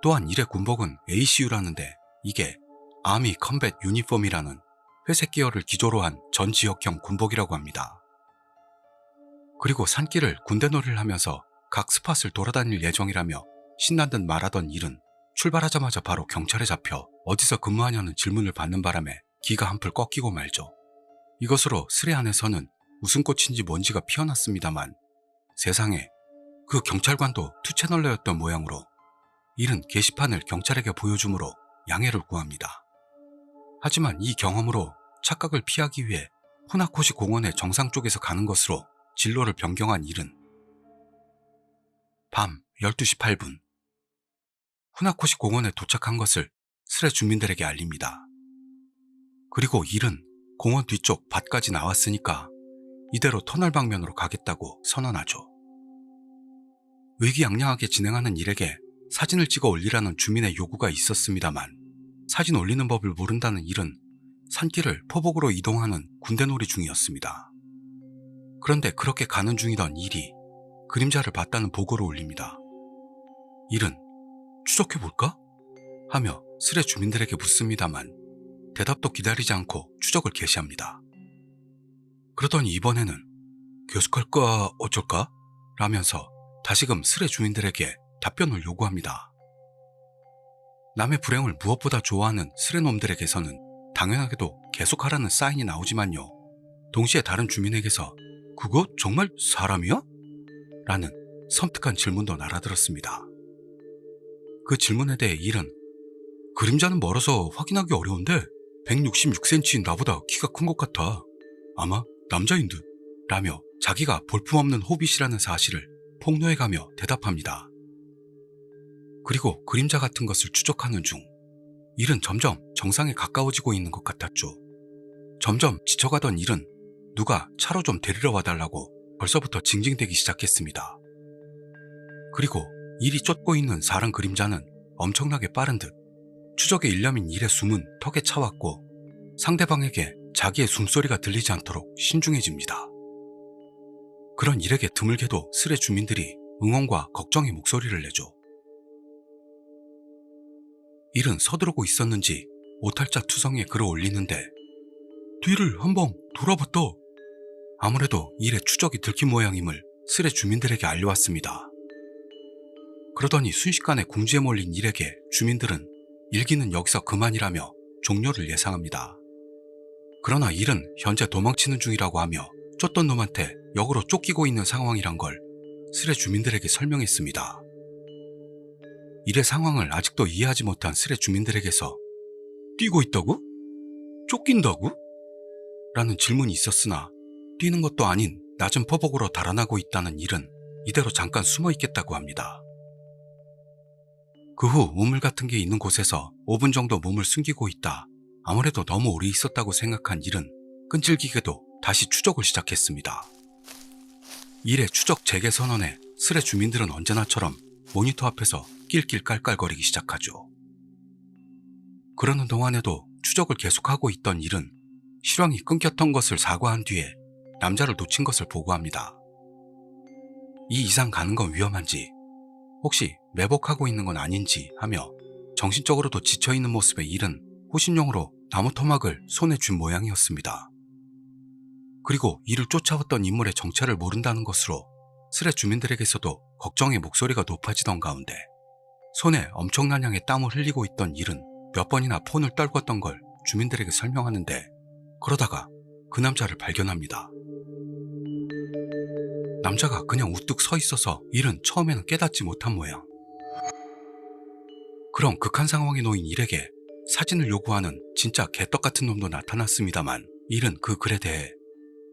또한 일의 군복은 ACU라는데 이게 아미 컴뱃 유니폼이라는 회색 계열을 기조로 한 전 지역형 군복이라고 합니다. 그리고 산길을 군대놀이를 하면서 각 스팟을 돌아다닐 예정이라며 신난 듯 말하던 일은 출발하자마자 바로 경찰에 잡혀 어디서 근무하냐는 질문을 받는 바람에 기가 한풀 꺾이고 말죠. 이것으로 스레 안에서는 웃음꽃인지 뭔지가 피어났습니다만 세상에 그 경찰관도 투채널러였던 모양으로 일은 게시판을 경찰에게 보여주므로 양해를 구합니다. 하지만 이 경험으로 착각을 피하기 위해 후나코시 공원의 정상 쪽에서 가는 것으로 진로를 변경한 일은 밤 12시 8분 후나코시 공원에 도착한 것을 스레 주민들에게 알립니다. 그리고 일은 공원 뒤쪽 밭까지 나왔으니까 이대로 터널 방면으로 가겠다고 선언하죠. 의기양양하게 진행하는 일에게 사진을 찍어 올리라는 주민의 요구가 있었습니다만 사진 올리는 법을 모른다는 일은 산길을 포복으로 이동하는 군대놀이 중이었습니다. 그런데 그렇게 가는 중이던 일이 그림자를 봤다는 보고를 올립니다. 일은 추적해볼까? 하며 스레 주민들에게 묻습니다만 대답도 기다리지 않고 추적을 개시합니다. 그러더니 이번에는 계속할까 어쩔까? 라면서 다시금 스레 주민들에게 답변을 요구합니다. 남의 불행을 무엇보다 좋아하는 스레놈들에게서는 당연하게도 계속하라는 사인이 나오지만요. 동시에 다른 주민에게서 그거 정말 사람이야? 라는 섬뜩한 질문도 날아들었습니다. 그 질문에 대해 일은 그림자는 멀어서 확인하기 어려운데 166cm인 나보다 키가 큰 것 같아. 아마 남자인 듯. 라며 자기가 볼품없는 호빗이라는 사실을 폭로해가며 대답합니다. 그리고 그림자 같은 것을 추적하는 중 일은 점점 정상에 가까워지고 있는 것 같았죠. 점점 지쳐가던 일은 누가 차로 좀 데리러 와달라고 벌써부터 징징대기 시작했습니다. 그리고 일이 쫓고 있는 사람 그림자는 엄청나게 빠른 듯 추적의 일념인 일의 숨은 턱에 차왔고 상대방에게 자기의 숨소리가 들리지 않도록 신중해집니다. 그런 일에게 드물게도 스레 주민들이 응원과 걱정의 목소리를 내죠. 일은 서두르고 있었는지 오탈자 투성이에 글을 올리는데 뒤를 한번 돌아봤다. 아무래도 일의 추적이 들킨 모양임을 스레 주민들에게 알려왔습니다. 그러더니 순식간에 궁지에 몰린 일에게 주민들은 일기는 여기서 그만이라며 종료를 예상합니다. 그러나 일은 현재 도망치는 중이라고 하며 쫓던 놈한테 역으로 쫓기고 있는 상황이란 걸 스레 주민들에게 설명했습니다. 일의 상황을 아직도 이해하지 못한 스레 주민들에게서 뛰고 있다고? 쫓긴다고? 라는 질문이 있었으나 뛰는 것도 아닌 낮은 포복으로 달아나고 있다는 일은 이대로 잠깐 숨어 있겠다고 합니다. 그 후 우물 같은 게 있는 곳에서 5분 정도 몸을 숨기고 있다. 아무래도 너무 오래 있었다고 생각한 일은 끈질기게도 다시 추적을 시작했습니다. 일의 추적 재개 선언에 스레 주민들은 언제나처럼 모니터 앞에서 낄낄 깔깔거리기 시작하죠. 그러는 동안에도 추적을 계속하고 있던 일은 실황이 끊겼던 것을 사과한 뒤에 남자를 놓친 것을 보고합니다. 이 이상 가는 건 위험한지, 혹시 매복하고 있는 건 아닌지 하며 정신적으로도 지쳐있는 모습의 일은 호신용으로 나무 토막을 손에 쥔 모양이었습니다. 그리고 이를 쫓아왔던 인물의 정체를 모른다는 것으로 스레 주민들에게서도 걱정의 목소리가 높아지던 가운데 손에 엄청난 양의 땀을 흘리고 있던 일은 몇 번이나 폰을 떨궜던 걸 주민들에게 설명하는데 그러다가 그 남자를 발견합니다. 남자가 그냥 우뚝 서 있어서 일은 처음에는 깨닫지 못한 모양. 그럼 극한 상황에 놓인 일에게 사진을 요구하는 진짜 개떡 같은 놈도 나타났습니다만 일은 그 글에 대해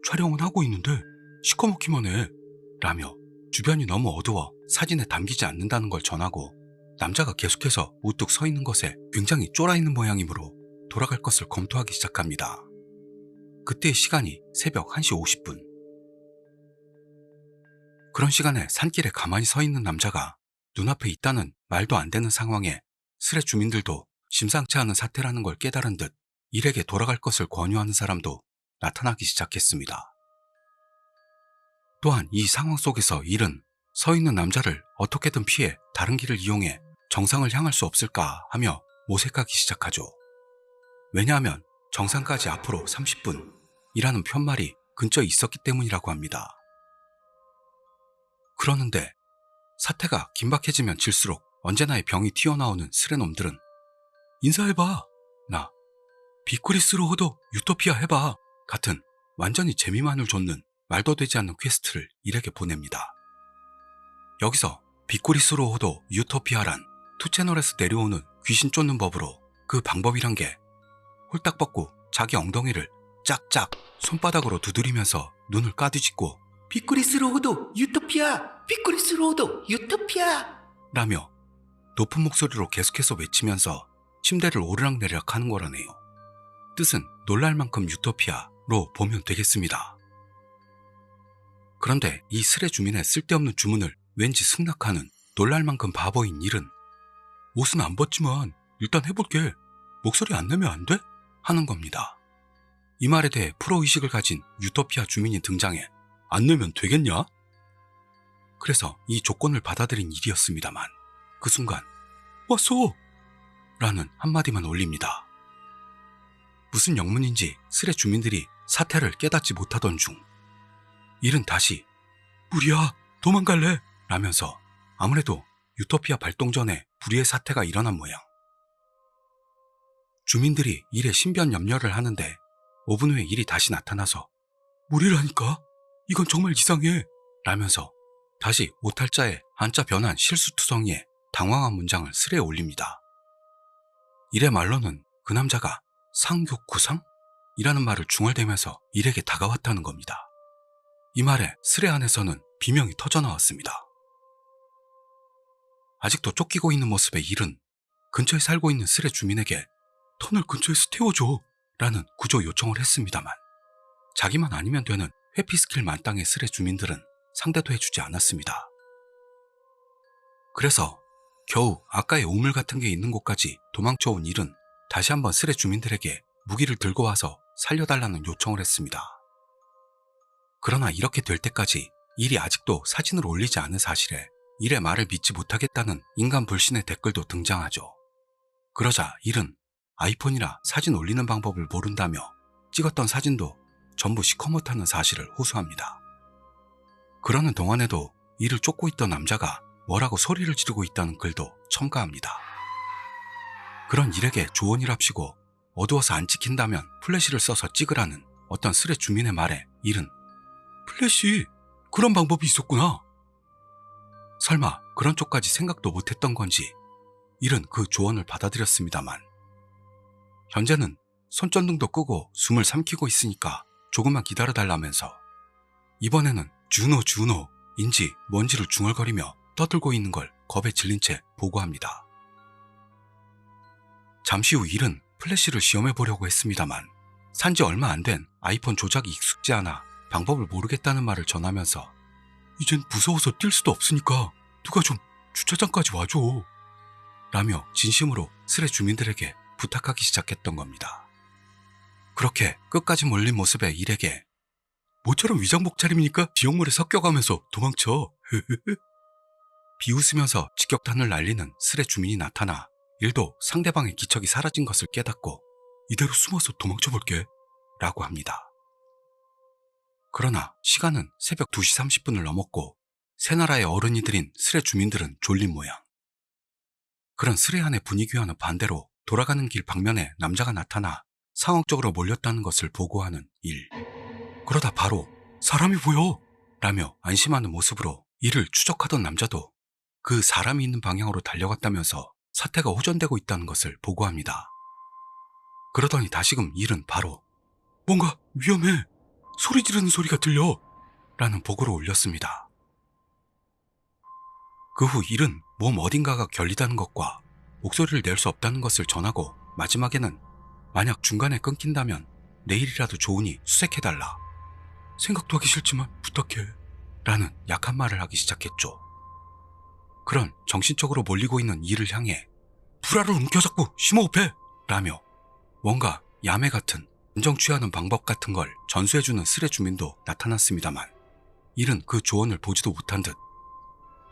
촬영은 하고 있는데 시커멓기만 해 라며 주변이 너무 어두워 사진에 담기지 않는다는 걸 전하고 남자가 계속해서 우뚝 서 있는 것에 굉장히 쫄아있는 모양이므로 돌아갈 것을 검토하기 시작합니다. 그때의 시간이 새벽 1시 50분. 그런 시간에 산길에 가만히 서 있는 남자가 눈앞에 있다는 말도 안 되는 상황에 스레 주민들도 심상치 않은 사태라는 걸 깨달은 듯 일에게 돌아갈 것을 권유하는 사람도 나타나기 시작했습니다. 또한 이 상황 속에서 일은 서 있는 남자를 어떻게든 피해 다른 길을 이용해 정상을 향할 수 없을까 하며 모색하기 시작하죠. 왜냐하면 정상까지 앞으로 30분이라는 편말이 근처에 있었기 때문이라고 합니다. 그러는데 사태가 긴박해지면 질수록 언제나의 병이 튀어나오는 스레놈들은 인사해봐, 나 비코리스로 호도 유토피아 해봐 같은 완전히 재미만을 좇는 말도 되지 않는 퀘스트를 일에게 보냅니다. 여기서 비코리스로 호도 유토피아란 투채널에서 내려오는 귀신 쫓는 법으로 그 방법이란 게 홀딱 벗고 자기 엉덩이를 짝짝 손바닥으로 두드리면서 눈을 까뒤집고 비코리스로호도 유토피아! 비코리스로호도 유토피아! 라며 높은 목소리로 계속해서 외치면서 침대를 오르락내리락 하는 거라네요. 뜻은 놀랄 만큼 유토피아로 보면 되겠습니다. 그런데 이 스레 주민의 쓸데없는 주문을 왠지 승낙하는 놀랄 만큼 바보인 일은 옷은 안 벗지만 일단 해볼게. 목소리 안 내면 안 돼? 하는 겁니다. 이 말에 대해 프로의식을 가진 유토피아 주민이 등장해 안 내면 되겠냐? 그래서 이 조건을 받아들인 일이었습니다만 그 순간 왔어! 라는 한마디만 올립니다. 무슨 영문인지 스레 주민들이 사태를 깨닫지 못하던 중 일은 다시 무리야 도망갈래? 라면서 아무래도 유토피아 발동 전에 불의의 사태가 일어난 모양. 주민들이 일에 신변 염려를 하는데 5분 후에 일이 다시 나타나서 무리라니까? 이건 정말 이상해 라면서 다시 오탈자의 한자 변한 실수투성이에 당황한 문장을 스레에 올립니다. 일의 말로는 그 남자가 상교구상? 이라는 말을 중얼대면서 일에게 다가왔다는 겁니다. 이 말에 스레 안에서는 비명이 터져나왔습니다. 아직도 쫓기고 있는 모습의 일은 근처에 살고 있는 스레 주민에게 터널 근처에서 태워줘 라는 구조 요청을 했습니다만 자기만 아니면 되는 회피 스킬 만땅의 스레 주민들은 상대도 해주지 않았습니다. 그래서 겨우 아까의 우물 같은 게 있는 곳까지 도망쳐온 일은 다시 한번 스레 주민들에게 무기를 들고 와서 살려달라는 요청을 했습니다. 그러나 이렇게 될 때까지 일이 아직도 사진을 올리지 않은 사실에 일의 말을 믿지 못하겠다는 인간 불신의 댓글도 등장하죠. 그러자 일은 아이폰이라 사진 올리는 방법을 모른다며 찍었던 사진도 전부 시커멓다는 사실을 호소합니다. 그러는 동안에도 이를 쫓고 있던 남자가 뭐라고 소리를 지르고 있다는 글도 첨가합니다. 그런 일에게 조언이랍시고 어두워서 안 찍힌다면 플래시를 써서 찍으라는 어떤 스레 주민의 말에 일은 플래시? 그런 방법이 있었구나. 설마 그런 쪽까지 생각도 못했던 건지 일은 그 조언을 받아들였습니다만 현재는 손전등도 끄고 숨을 삼키고 있으니까 조금만 기다려달라면서 이번에는 주노인지 뭔지를 중얼거리며 떠들고 있는 걸 겁에 질린 채 보고합니다. 잠시 후 일은 플래시를 시험해보려고 했습니다만 산지 얼마 안 된 아이폰 조작이 익숙지 않아 방법을 모르겠다는 말을 전하면서 이젠 무서워서 뛸 수도 없으니까 누가 좀 주차장까지 와줘 라며 진심으로 스레 주민들에게 부탁하기 시작했던 겁니다. 그렇게 끝까지 몰린 모습의 일에게 모처럼 위장복 차림이니까 지역물에 섞여가면서 도망쳐 비웃으면서 직격탄을 날리는 스레 주민이 나타나 일도 상대방의 기척이 사라진 것을 깨닫고 이대로 숨어서 도망쳐볼게 라고 합니다. 그러나 시간은 새벽 2시 30분을 넘었고 세 나라의 어른이 들인 스레 주민들은 졸린 모양. 그런 스레안의 분위기와는 반대로 돌아가는 길 방면에 남자가 나타나 상황 쪽으로 몰렸다는 것을 보고하는 일. 그러다 바로 사람이 보여! 라며 안심하는 모습으로 이를 추적하던 남자도 그 사람이 있는 방향으로 달려갔다면서 사태가 호전되고 있다는 것을 보고합니다. 그러더니 다시금 일은 바로 뭔가 위험해! 소리 지르는 소리가 들려! 라는 보고를 올렸습니다. 그 후 일은 몸 어딘가가 결리다는 것과 목소리를 낼 수 없다는 것을 전하고 마지막에는 만약 중간에 끊긴다면 내일이라도 좋으니 수색해달라. 생각도 하기 싫지만 부탁해. 라는 약한 말을 하기 시작했죠. 그런 정신적으로 몰리고 있는 이를 향해 불알을 움켜잡고 심호흡해! 라며 뭔가 야매 같은 감정 취하는 방법 같은 걸 전수해주는 스레 주민도 나타났습니다만 일은 그 조언을 보지도 못한 듯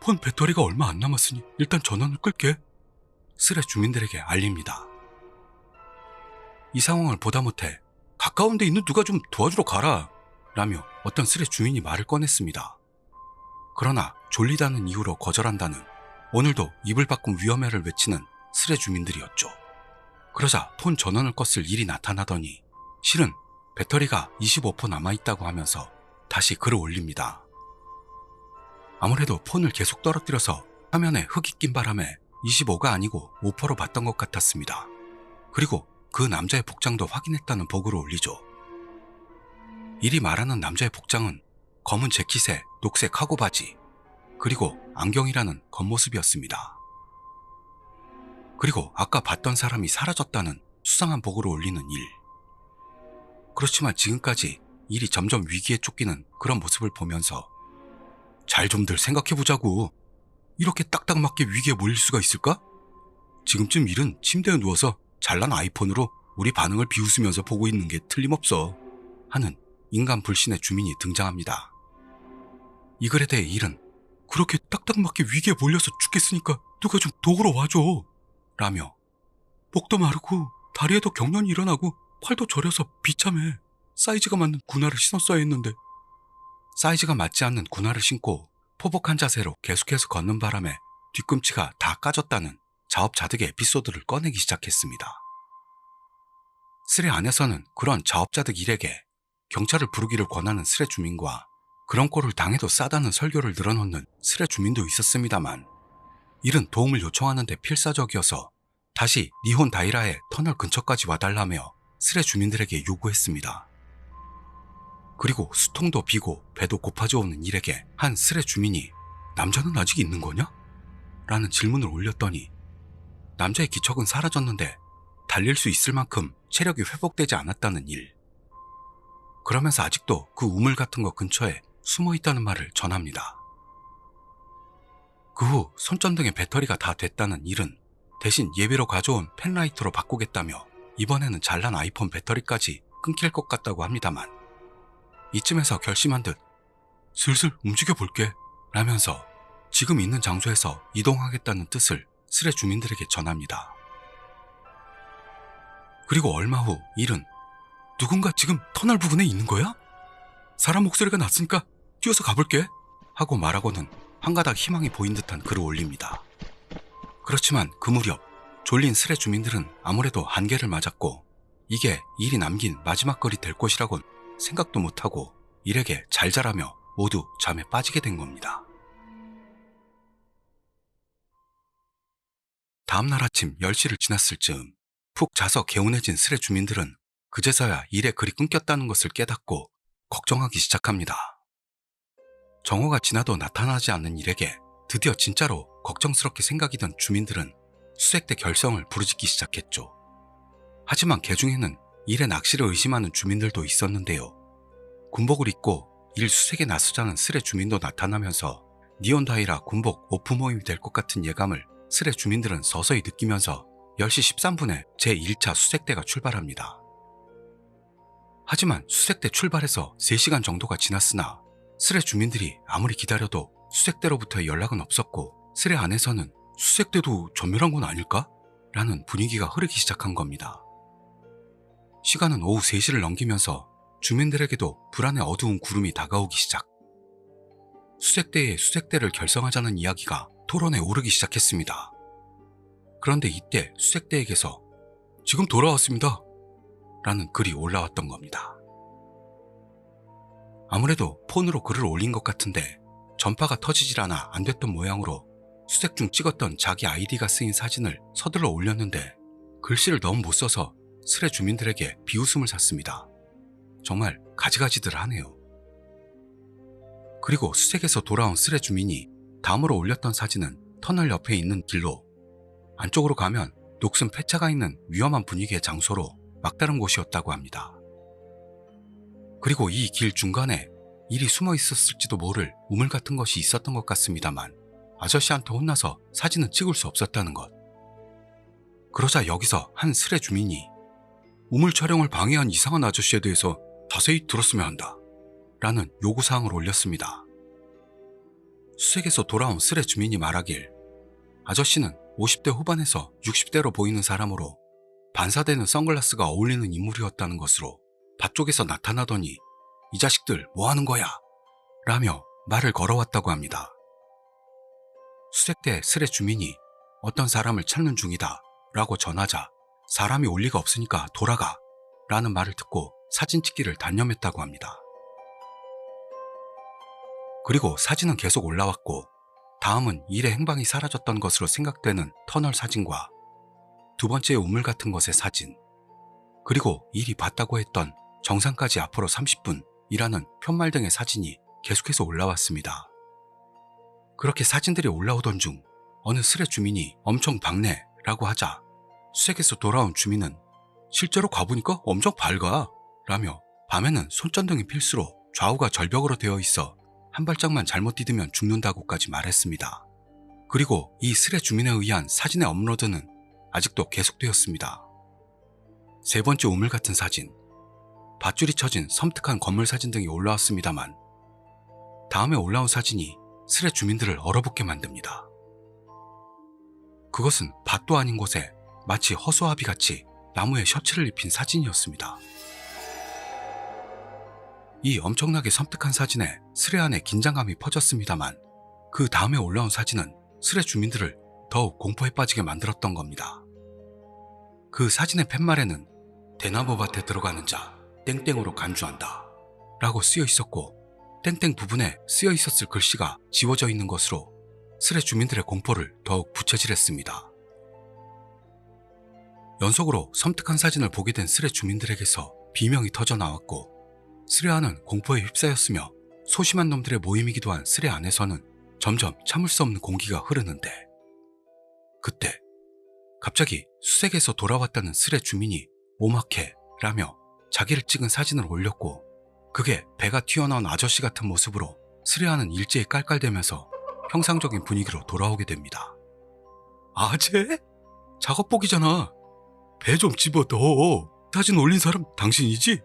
폰 배터리가 얼마 안 남았으니 일단 전원을 끌게. 스레 주민들에게 알립니다. 이 상황을 보다 못해 가까운 데 있는 누가 좀 도와주러 가라 라며 어떤 스레 주민이 말을 꺼냈습니다. 그러나 졸리다는 이유로 거절한다는 오늘도 이불 밖은 위험해를 외치는 스레 주민들이었죠. 그러자 폰 전원을 껐을 일이 나타나더니 실은 배터리가 25% 남아있다고 하면서 다시 글을 올립니다. 아무래도 폰을 계속 떨어뜨려서 화면에 흙이 낀 바람에 25가 아니고 5%로 봤던 것 같았습니다. 그리고 그 남자의 복장도 확인했다는 보고를 올리죠. 일이 말하는 남자의 복장은 검은 재킷에 녹색 카고 바지, 그리고 안경이라는 겉모습이었습니다. 그리고 아까 봤던 사람이 사라졌다는 수상한 보고를 올리는 일. 그렇지만 지금까지 일이 점점 위기에 쫓기는 그런 모습을 보면서 잘 좀들 생각해보자고. 이렇게 딱딱 맞게 위기에 몰릴 수가 있을까? 지금쯤 일은 침대에 누워서 잘난 아이폰으로 우리 반응을 비웃으면서 보고 있는 게 틀림없어 하는 인간 불신의 주민이 등장합니다. 이 글에 대해 일은 그렇게 딱딱 맞게 위기에 몰려서 죽겠으니까 누가 좀 도구로 와줘 라며 목도 마르고 다리에도 경련이 일어나고 팔도 저려서 비참해. 사이즈가 맞는 군화를 신었어야 했는데 사이즈가 맞지 않는 군화를 신고 포복한 자세로 계속해서 걷는 바람에 뒤꿈치가 다 까졌다는 자업자득의 에피소드를 꺼내기 시작했습니다. 스레 안에서는 그런 자업자득 일에게 경찰을 부르기를 권하는 스레 주민과 그런 꼴을 당해도 싸다는 설교를 늘어놓는 스레 주민도 있었습니다만 일은 도움을 요청하는데 필사적이어서 다시 니혼 다이라의 터널 근처까지 와달라며 스레 주민들에게 요구했습니다. 그리고 수통도 비고 배도 고파져 오는 일에게 한 스레 주민이 남자는 아직 있는 거냐? 라는 질문을 올렸더니 남자의 기척은 사라졌는데 달릴 수 있을 만큼 체력이 회복되지 않았다는 일. 그러면서 아직도 그 우물 같은 거 근처에 숨어 있다는 말을 전합니다. 그 후 손전등의 배터리가 다 됐다는 일은 대신 예비로 가져온 펜라이트로 바꾸겠다며 이번에는 잘난 아이폰 배터리까지 끊길 것 같다고 합니다만, 이쯤에서 결심한 듯 슬슬 움직여 볼게 라면서 지금 있는 장소에서 이동하겠다는 뜻을 스레 주민들에게 전합니다. 그리고 얼마 후 일은 누군가 지금 터널 부근에 있는 거야? 사람 목소리가 났으니까 뛰어서 가볼게 하고 말하고는 한 가닥 희망이 보인 듯한 글을 올립니다. 그렇지만 그 무렵 졸린 스레 주민들은 아무래도 한계를 맞았고 이게 일이 남긴 마지막 글이 될 것이라곤 생각도 못하고 일에게 잘 자라며 모두 잠에 빠지게 된 겁니다. 다음날 아침 10시를 지났을 즈음 푹 자서 개운해진 스레 주민들은 그제서야 일의 글이 끊겼다는 것을 깨닫고 걱정하기 시작합니다. 정오가 지나도 나타나지 않는 일에게 드디어 진짜로 걱정스럽게 생각이 든 주민들은 수색대 결성을 부르짖기 시작했죠. 하지만 개 중에는 일의 낚시를 의심하는 주민들도 있었는데요. 군복을 입고 일 수색에 나서자는 스레 주민도 나타나면서 니온다이라 군복 오프 모임이 될 것 같은 예감을 스레 주민들은 서서히 느끼면서 10시 13분에 제1차 수색대가 출발합니다. 하지만 수색대 출발해서 3시간 정도가 지났으나 스레 주민들이 아무리 기다려도 수색대로부터의 연락은 없었고 스레 안에서는 수색대도 전멸한 건 아닐까? 라는 분위기가 흐르기 시작한 겁니다. 시간은 오후 3시를 넘기면서 주민들에게도 불안의 어두운 구름이 다가오기 시작. 수색대에 수색대를 결성하자는 이야기가 토론에 오르기 시작했습니다. 그런데 이때 수색대에게서 지금 돌아왔습니다 라는 글이 올라왔던 겁니다. 아무래도 폰으로 글을 올린 것 같은데 전파가 터지질 않아 안 됐던 모양으로 수색 중 찍었던 자기 아이디가 쓰인 사진을 서둘러 올렸는데 글씨를 너무 못 써서 스레 주민들에게 비웃음을 샀습니다. 정말 가지가지들 하네요. 그리고 수색에서 돌아온 스레 주민이 다음으로 올렸던 사진은 터널 옆에 있는 길로, 안쪽으로 가면 녹슨 폐차가 있는 위험한 분위기의 장소로 막다른 곳이었다고 합니다. 그리고 이 길 중간에 일이 숨어 있었을지도 모를 우물 같은 것이 있었던 것 같습니다만 아저씨한테 혼나서 사진은 찍을 수 없었다는 것. 그러자 여기서 한 스레 주민이 우물 촬영을 방해한 이상한 아저씨에 대해서 자세히 들었으면 한다 라는 요구사항을 올렸습니다. 수색에서 돌아온 스레 주민이 말하길 아저씨는 50대 후반에서 60대로 보이는 사람으로 반사되는 선글라스가 어울리는 인물이었다는 것으로 밭쪽에서 나타나더니 이 자식들 뭐하는 거야? 라며 말을 걸어왔다고 합니다. 수색대 스레 주민이 어떤 사람을 찾는 중이다 라고 전하자 사람이 올 리가 없으니까 돌아가 라는 말을 듣고 사진 찍기를 단념했다고 합니다. 그리고 사진은 계속 올라왔고 다음은 일의 행방이 사라졌던 것으로 생각되는 터널 사진과 두 번째 우물 같은 것의 사진, 그리고 일이 봤다고 했던 정상까지 앞으로 30분이라는 편말 등의 사진이 계속해서 올라왔습니다. 그렇게 사진들이 올라오던 중 어느 스레 주민이 엄청 밝네라고 하자 수색에서 돌아온 주민은 실제로 가보니까 엄청 밝아 라며 밤에는 손전등이 필수로 좌우가 절벽으로 되어 있어 한 발짝만 잘못 디디면 죽는다고까지 말했습니다. 그리고 이 스레 주민에 의한 사진의 업로드는 아직도 계속되었습니다. 세 번째 우물 같은 사진, 밧줄이 쳐진 섬뜩한 건물 사진 등이 올라왔습니다만 다음에 올라온 사진이 스레 주민들을 얼어붙게 만듭니다. 그것은 밭도 아닌 곳에 마치 허수아비같이 나무에 셔츠를 입힌 사진이었습니다. 이 엄청나게 섬뜩한 사진에 스레 안에 긴장감이 퍼졌습니다만 그 다음에 올라온 사진은 스레 주민들을 더욱 공포에 빠지게 만들었던 겁니다. 그 사진의 팻말에는 대나무 밭에 들어가는 자 땡땡으로 간주한다 라고 쓰여 있었고 땡땡 부분에 쓰여 있었을 글씨가 지워져 있는 것으로 스레 주민들의 공포를 더욱 부채질했습니다. 연속으로 섬뜩한 사진을 보게 된 스레 주민들에게서 비명이 터져 나왔고 스레 안은 공포에 휩싸였으며 소심한 놈들의 모임이기도 한 스레 안에서는 점점 참을 수 없는 공기가 흐르는데 그때 갑자기 수색에서 돌아왔다는 스레 주민이 오마케라며 자기를 찍은 사진을 올렸고 그게 배가 튀어나온 아저씨 같은 모습으로 스레아는 일제히 깔깔대면서 평상적인 분위기로 돌아오게 됩니다. 아재? 작업복이잖아. 배 좀 집어넣어. 사진 올린 사람 당신이지?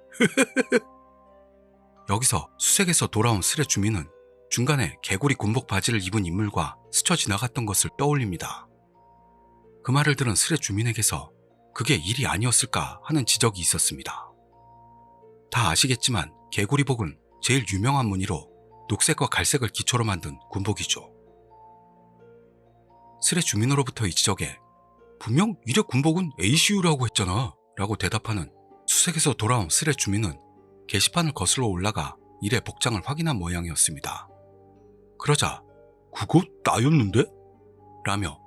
여기서 수색에서 돌아온 스레 주민은 중간에 개구리 군복 바지를 입은 인물과 스쳐 지나갔던 것을 떠올립니다. 그 말을 들은 스레 주민에게서 그게 일이 아니었을까 하는 지적이 있었습니다. 다 아시겠지만 개구리복은 제일 유명한 무늬로 녹색과 갈색을 기초로 만든 군복이죠. 스레 주민으로부터 이 지적에 분명 이래 군복은 ACU라고 했잖아 라고 대답하는 수색에서 돌아온 스레 주민은 게시판을 거슬러 올라가 일의 복장을 확인한 모양이었습니다. 그러자 그거 나였는데? 라며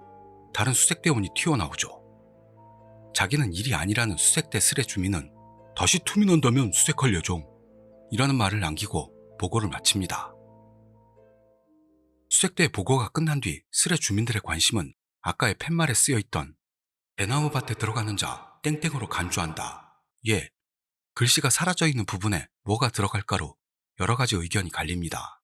다른 수색대원이 튀어나오죠. 자기는 일이 아니라는 수색대 스레 주민은 다시 투민한다면 수색할 예정 이라는 말을 남기고 보고를 마칩니다. 수색대 보고가 끝난 뒤 스레 주민들의 관심은 아까의 팻말에 쓰여있던 대나무밭에 들어가는 자 땡땡으로 간주한다. 예, 글씨가 사라져 있는 부분에 뭐가 들어갈까로 여러 가지 의견이 갈립니다.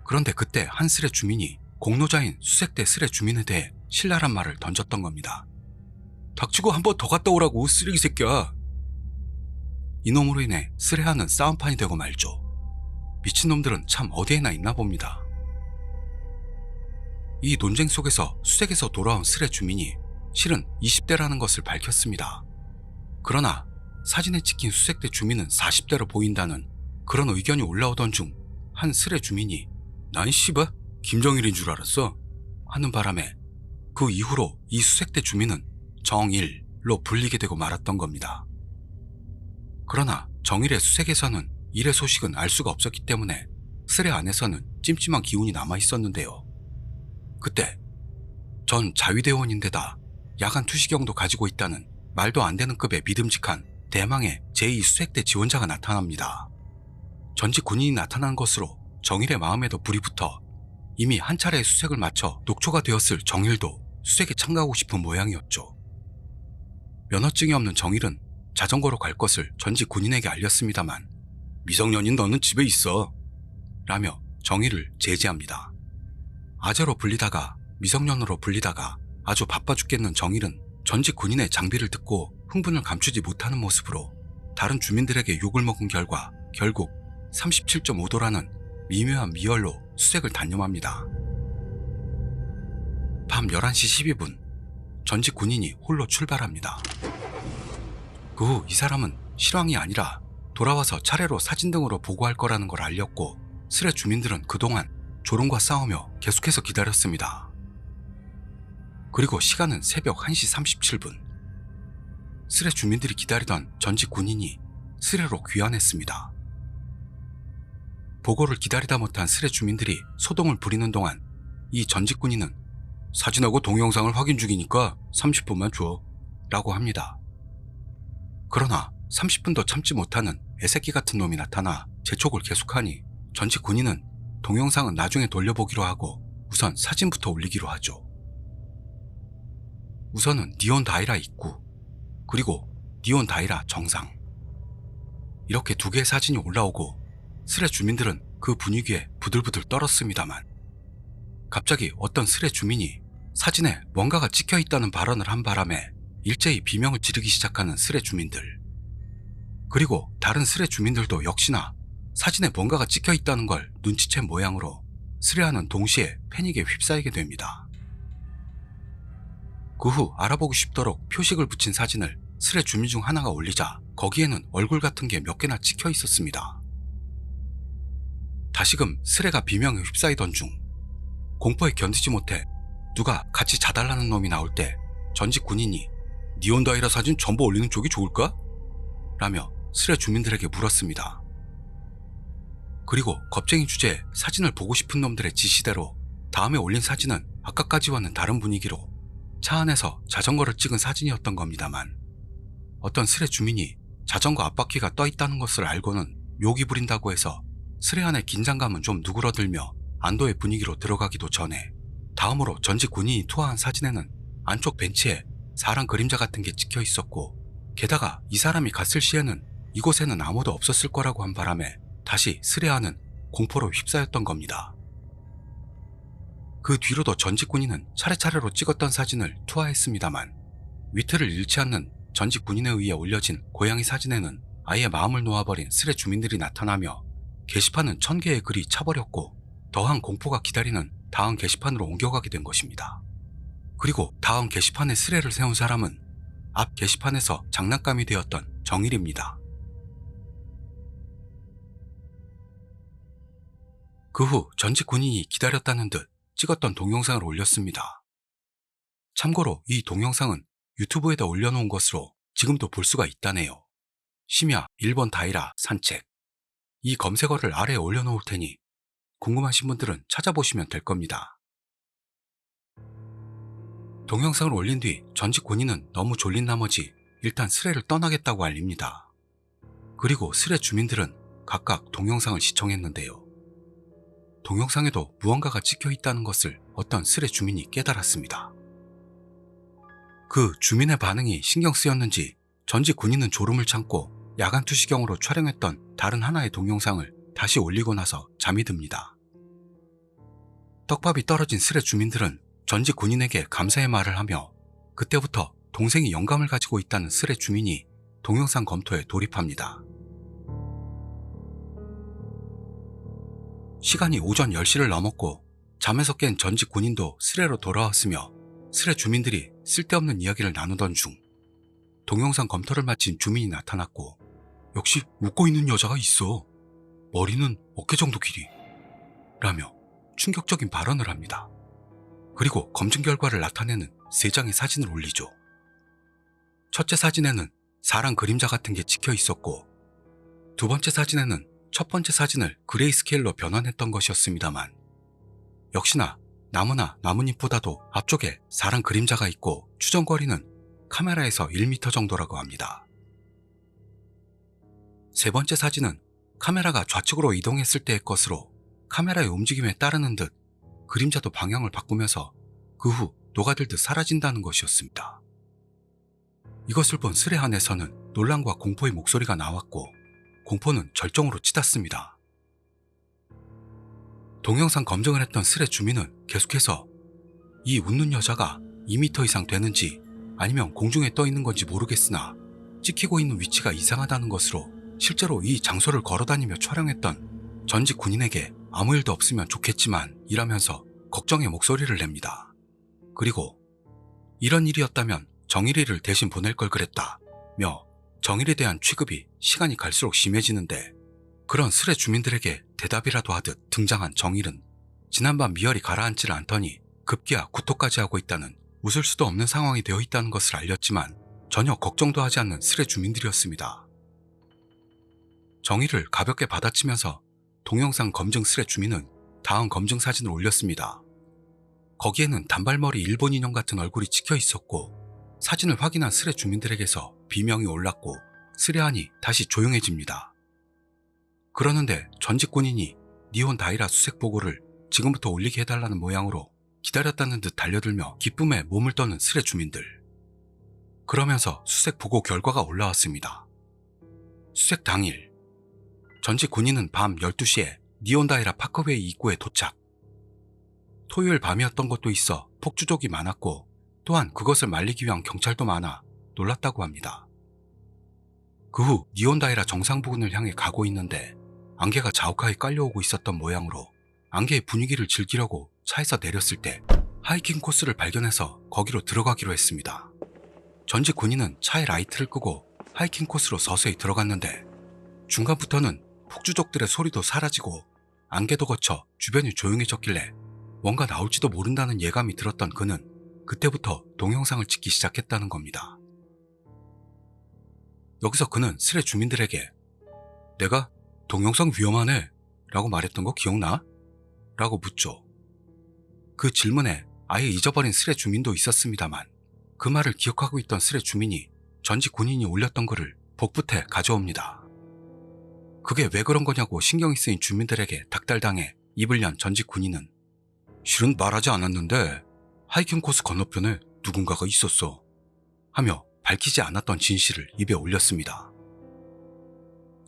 그런데 그때 한 스레 주민이 공로자인 수색대 스레 주민에 대해 신랄한 말을 던졌던 겁니다. 닥치고 한 번 더 갔다 오라고 쓰레기 새끼야. 이놈으로 인해 스레아는 싸움판이 되고 말죠. 미친놈들은 참 어디에나 있나 봅니다. 이 논쟁 속에서 수색에서 돌아온 스레 주민이 실은 20대라는 것을 밝혔습니다. 그러나 사진에 찍힌 수색대 주민은 40대로 보인다는 그런 의견이 올라오던 중 한 스레 주민이 난 씨바 김정일인 줄 알았어 하는 바람에 그 이후로 이 수색대 주민은 정일로 불리게 되고 말았던 겁니다. 그러나 정일의 수색에서는 일의 소식은 알 수가 없었기 때문에 스레 안에서는 찜찜한 기운이 남아 있었는데요. 그때 전 자위대원인데다 야간 투시경도 가지고 있다는 말도 안 되는 급의 믿음직한 대망의 제2수색대 지원자가 나타납니다. 전직 군인이 나타난 것으로 정일의 마음에도 불이 붙어 이미 한 차례의 수색을 마쳐 녹초가 되었을 정일도 수색에 참가하고 싶은 모양이었죠. 면허증이 없는 정일은 자전거로 갈 것을 전직 군인에게 알렸습니다만 미성년인 너는 집에 있어 라며 정일을 제지합니다. 아재로 불리다가 미성년으로 불리다가 아주 바빠 죽겠는 정일은 전직 군인의 장비를 듣고 흥분을 감추지 못하는 모습으로 다른 주민들에게 욕을 먹은 결과 결국 37.5도라는 미묘한 미열로 수색을 단념합니다. 밤 11시 12분 전직 군인이 홀로 출발합니다. 그 후 이 사람은 실황이 아니라 돌아와서 차례로 사진 등으로 보고할 거라는 걸 알렸고 스레 주민들은 그동안 조롱과 싸우며 계속해서 기다렸습니다. 그리고 시간은 새벽 1시 37분. 스레 주민들이 기다리던 전직 군인이 스레로 귀환했습니다. 보고를 기다리다 못한 스레 주민들이 소동을 부리는 동안 이 전직 군인은 사진하고 동영상을 확인 중이니까 30분만 줘 라고 합니다. 그러나 30분도 참지 못하는 애새끼 같은 놈이 나타나 재촉을 계속하니 전직 군인은 동영상은 나중에 돌려보기로 하고 우선 사진부터 올리기로 하죠. 우선은 니온 다이라 입구, 그리고 니온 다이라 정상. 이렇게 두 개의 사진이 올라오고 스레 주민들은 그 분위기에 부들부들 떨었습니다만 갑자기 어떤 스레 주민이 사진에 뭔가가 찍혀있다는 발언을 한 바람에 일제히 비명을 지르기 시작하는 스레 주민들. 그리고 다른 스레 주민들도 역시나 사진에 뭔가가 찍혀있다는 걸 눈치챈 모양으로 스레아는 동시에 패닉에 휩싸이게 됩니다. 그 후 알아보고 싶도록 표식을 붙인 사진을 스레 주민 중 하나가 올리자 거기에는 얼굴 같은 게 몇 개나 찍혀 있었습니다. 다시금 스레가 비명에 휩싸이던 중 공포에 견디지 못해 누가 같이 자달라는 놈이 나올 때 전직 군인이 니온 다이라 사진 전부 올리는 쪽이 좋을까? 라며 스레 주민들에게 물었습니다. 그리고 겁쟁이 주제에 사진을 보고 싶은 놈들의 지시대로 다음에 올린 사진은 아까까지와는 다른 분위기로 차 안에서 자전거를 찍은 사진이었던 겁니다만 어떤 스레 주민이 자전거 앞바퀴가 떠 있다는 것을 알고는 욕이 부린다고 해서 스레 안의 긴장감은 좀 누그러들며 안도의 분위기로 들어가기도 전에 다음으로 전직 군인이 투하한 사진에는 안쪽 벤치에 사람 그림자 같은 게 찍혀 있었고, 게다가 이 사람이 갔을 시에는 이곳에는 아무도 없었을 거라고 한 바람에 다시 스레아는 공포로 휩싸였던 겁니다. 그 뒤로도 전직 군인은 차례차례로 찍었던 사진을 투하했습니다만, 위트를 잃지 않는 전직 군인에 의해 올려진 고양이 사진에는 아예 마음을 놓아버린 스레 주민들이 나타나며 게시판은 1000개의 글이 차버렸고, 더한 공포가 기다리는 다음 게시판으로 옮겨가게 된 것입니다. 그리고 다음 게시판에 스레를 세운 사람은 앞 게시판에서 장난감이 되었던 정일입니다. 그 후 전직 군인이 기다렸다는 듯 찍었던 동영상을 올렸습니다. 참고로 이 동영상은 유튜브에다 올려놓은 것으로 지금도 볼 수가 있다네요. 심야 일본 다이라 산책. 이 검색어를 아래에 올려놓을 테니 궁금하신 분들은 찾아보시면 될 겁니다. 동영상을 올린 뒤 전직 군인은 너무 졸린 나머지 일단 스레를 떠나겠다고 알립니다. 그리고 스레 주민들은 각각 동영상을 시청했는데요. 동영상에도 무언가가 찍혀 있다는 것을 어떤 스레 주민이 깨달았습니다. 그 주민의 반응이 신경 쓰였는지 전직 군인은 졸음을 참고 야간 투시경으로 촬영했던 다른 하나의 동영상을 다시 올리고 나서 잠이 듭니다. 떡밥이 떨어진 스레 주민들은 전직 군인에게 감사의 말을 하며 그때부터 동생이 영감을 가지고 있다는 스레 주민이 동영상 검토에 돌입합니다. 시간이 오전 10시를 넘었고 잠에서 깬 전직 군인도 스레로 돌아왔으며 스레 주민들이 쓸데없는 이야기를 나누던 중 동영상 검토를 마친 주민이 나타났고, 역시 웃고 있는 여자가 있어. 머리는 어깨 정도 길이. 라며 충격적인 발언을 합니다. 그리고 검증 결과를 나타내는 3장의 사진을 올리죠. 첫째 사진에는 사람 그림자 같은 게 찍혀 있었고, 두 번째 사진에는 첫 번째 사진을 그레이스케일로 변환했던 것이었습니다만, 역시나 나무나 나뭇잎보다도 앞쪽에 사람 그림자가 있고 추정거리는 카메라에서 1m 정도라고 합니다. 세 번째 사진은 카메라가 좌측으로 이동했을 때의 것으로 카메라의 움직임에 따르는 듯 그림자도 방향을 바꾸면서 그 후 녹아들듯 사라진다는 것이었습니다. 이것을 본 스레한에서는 논란과 공포의 목소리가 나왔고 공포는 절정으로 치닫습니다. 동영상 검증을 했던 스레 주민은 계속해서 이 웃는 여자가 2m 이상 되는지 아니면 공중에 떠 있는 건지 모르겠으나 찍히고 있는 위치가 이상하다는 것으로 실제로 이 장소를 걸어다니며 촬영했던 전직 군인에게 아무 일도 없으면 좋겠지만 이라면서 걱정의 목소리를 냅니다. 그리고 이런 일이었다면 정일이를 대신 보낼 걸 그랬다며 정일에 대한 취급이 시간이 갈수록 심해지는데, 그런 스레 주민들에게 대답이라도 하듯 등장한 정일은 지난밤 미열이 가라앉지를 않더니 급기야 구토까지 하고 있다는 웃을 수도 없는 상황이 되어 있다는 것을 알렸지만 전혀 걱정도 하지 않는 스레 주민들이었습니다. 정의를 가볍게 받아치면서 동영상 검증 스레 주민은 다음 검증 사진을 올렸습니다. 거기에는 단발머리 일본 인형 같은 얼굴이 찍혀 있었고, 사진을 확인한 스레 주민들에게서 비명이 올랐고 스레안이 다시 조용해집니다. 그러는데 전직 군인이 니혼 다이라 수색 보고를 지금부터 올리게 해달라는 모양으로 기다렸다는 듯 달려들며 기쁨에 몸을 떠는 스레 주민들. 그러면서 수색 보고 결과가 올라왔습니다. 수색 당일 전직 군인은 밤 12시에 니온다이라 파크웨이 입구에 도착. 토요일 밤이었던 것도 있어 폭주족이 많았고 또한 그것을 말리기 위한 경찰도 많아 놀랐다고 합니다. 그 후 니온다이라 정상 부근을 향해 가고 있는데 안개가 자욱하게 깔려오고 있었던 모양으로 안개의 분위기를 즐기려고 차에서 내렸을 때 하이킹 코스를 발견해서 거기로 들어가기로 했습니다. 전직 군인은 차의 라이트를 끄고 하이킹 코스로 서서히 들어갔는데 중간부터는 폭주족들의 소리도 사라지고 안개도 거쳐 주변이 조용해졌길래 뭔가 나올지도 모른다는 예감이 들었던 그는 그때부터 동영상을 찍기 시작했다는 겁니다. 여기서 그는 스레 주민들에게 내가 동영상 위험하네 라고 말했던 거 기억나? 라고 묻죠. 그 질문에 아예 잊어버린 스레 주민도 있었습니다만 그 말을 기억하고 있던 스레 주민이 전직 군인이 올렸던 글을 복붙해 가져옵니다. 그게 왜 그런 거냐고 신경이 쓰인 주민들에게 닥달당해 입을 연 전직 군인은 실은 말하지 않았는데 하이킹 코스 건너편에 누군가가 있었어. 하며 밝히지 않았던 진실을 입에 올렸습니다.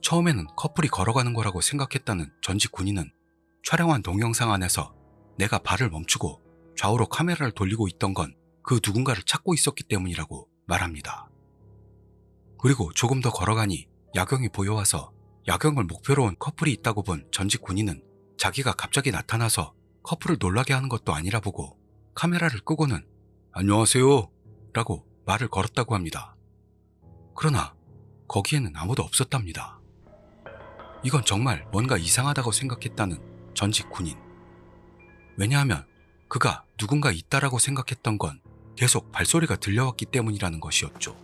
처음에는 커플이 걸어가는 거라고 생각했다는 전직 군인은 촬영한 동영상 안에서 내가 발을 멈추고 좌우로 카메라를 돌리고 있던 건 그 누군가를 찾고 있었기 때문이라고 말합니다. 그리고 조금 더 걸어가니 야경이 보여와서 야경을 목표로 온 커플이 있다고 본 전직 군인은 자기가 갑자기 나타나서 커플을 놀라게 하는 것도 아니라 보고 카메라를 끄고는 안녕하세요 라고 말을 걸었다고 합니다. 그러나 거기에는 아무도 없었답니다. 이건 정말 뭔가 이상하다고 생각했다는 전직 군인. 왜냐하면 그가 누군가 있다라고 생각했던 건 계속 발소리가 들려왔기 때문이라는 것이었죠.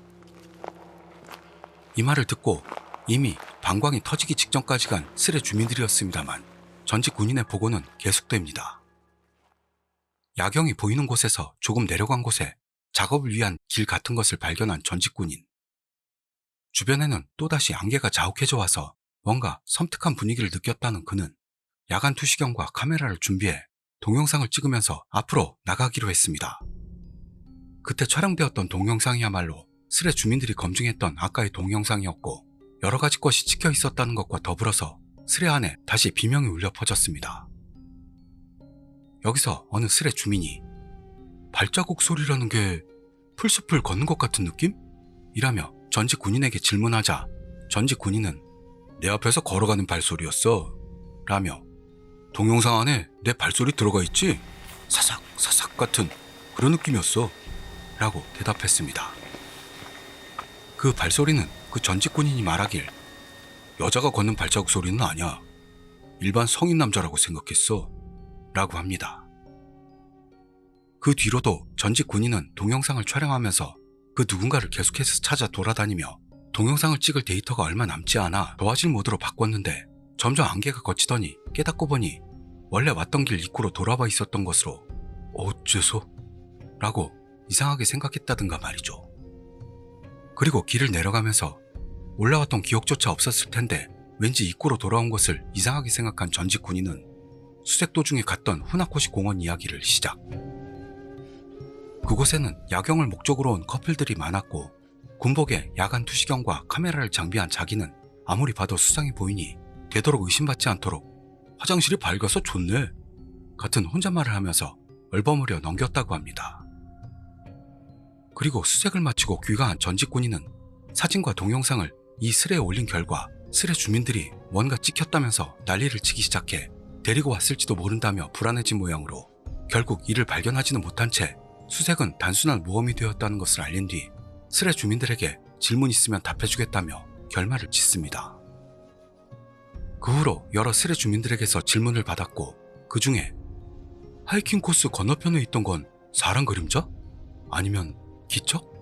이 말을 듣고 이미 방광이 터지기 직전까지 간 스레 주민들이었습니다만 전직 군인의 보고는 계속됩니다. 야경이 보이는 곳에서 조금 내려간 곳에 작업을 위한 길 같은 것을 발견한 전직 군인. 주변에는 또다시 안개가 자욱해져 와서 뭔가 섬뜩한 분위기를 느꼈다는 그는 야간 투시경과 카메라를 준비해 동영상을 찍으면서 앞으로 나가기로 했습니다. 그때 촬영되었던 동영상이야말로 스레 주민들이 검증했던 아까의 동영상이었고 여러 가지 것이 찍혀 있었다는 것과 더불어서 스레 안에 다시 비명이 울려 퍼졌습니다. 여기서 어느 스레 주민이 발자국 소리라는 게 풀숲을 걷는 것 같은 느낌? 이라며 전직 군인에게 질문하자 전직 군인은 내 앞에서 걸어가는 발소리였어 라며 동영상 안에 내 발소리 들어가 있지? 사삭 사삭 같은 그런 느낌이었어 라고 대답했습니다. 그 발소리는 그 전직 군인이 말하길 여자가 걷는 발자국 소리는 아니야. 일반 성인 남자라고 생각했어 라고 합니다. 그 뒤로도 전직 군인은 동영상을 촬영하면서 그 누군가를 계속해서 찾아 돌아다니며 동영상을 찍을 데이터가 얼마 남지 않아 도화질 모드로 바꿨는데 점점 안개가 걷히더니 깨닫고 보니 원래 왔던 길 입구로 돌아와 있었던 것으로 어째서? 라고 이상하게 생각했다든가 말이죠. 그리고 길을 내려가면서 올라왔던 기억조차 없었을 텐데 왠지 입구로 돌아온 것을 이상하게 생각한 전직 군인은 수색 도중에 갔던 후나코시 공원 이야기를 시작. 그곳에는 야경을 목적으로 온 커플들이 많았고 군복에 야간 투시경과 카메라를 장비한 자기는 아무리 봐도 수상해 보이니 되도록 의심받지 않도록 화장실이 밝아서 좋네 같은 혼잣말을 하면서 얼버무려 넘겼다고 합니다. 그리고 수색을 마치고 귀가한 전직 군인은 사진과 동영상을 이 슬에 올린 결과 슬의 주민들이 뭔가 찍혔다면서 난리를 치기 시작해 데리고 왔을지도 모른다며 불안해진 모양으로 결국 이를 발견하지는 못한 채 수색은 단순한 모험이 되었다는 것을 알린 뒤 슬의 주민들에게 질문 있으면 답해주겠다며 결말을 짓습니다. 그 후로 여러 슬의 주민들에게서 질문을 받았고 그 중에 하이킹 코스 건너편에 있던 건 사람 그림자? 아니면 기척?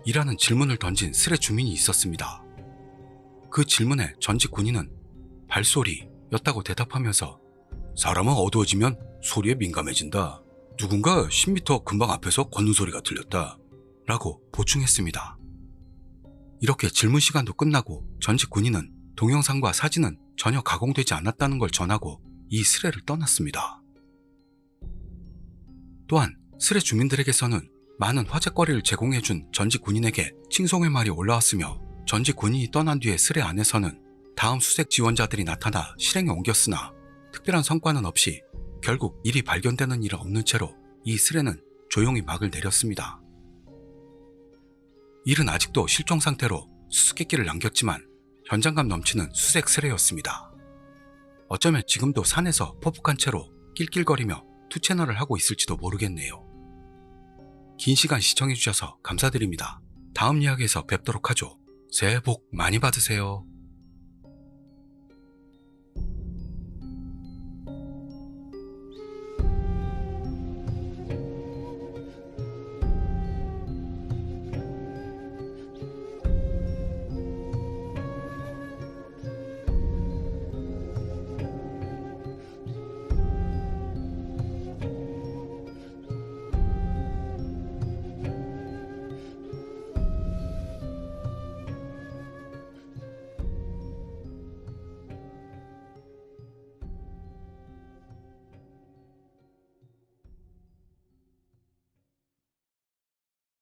이라는 질문을 던진 슬의 주민이 있었습니다. 그 질문에 전직 군인은 발소리였다고 대답하면서 사람은 어두워지면 소리에 민감해진다. 누군가 10m 근방 앞에서 걷는 소리가 들렸다. 라고 보충했습니다. 이렇게 질문 시간도 끝나고 전직 군인은 동영상과 사진은 전혀 가공되지 않았다는 걸 전하고 이 스레를 떠났습니다. 또한 스레 주민들에게서는 많은 화제거리를 제공해준 전직 군인에게 칭송의 말이 올라왔으며 전직 군인이 떠난 뒤에 스레 안에서는 다음 수색 지원자들이 나타나 실행에 옮겼으나 특별한 성과는 없이 결국 일이 발견되는 일은 없는 채로 이 스레는 조용히 막을 내렸습니다. 일은 아직도 실종 상태로 수수께끼를 남겼지만 현장감 넘치는 수색 스레였습니다. 어쩌면 지금도 산에서 포복한 채로 낄낄거리며 투채널을 하고 있을지도 모르겠네요. 긴 시간 시청해주셔서 감사드립니다. 다음 이야기에서 뵙도록 하죠. 새해 복 많이 받으세요.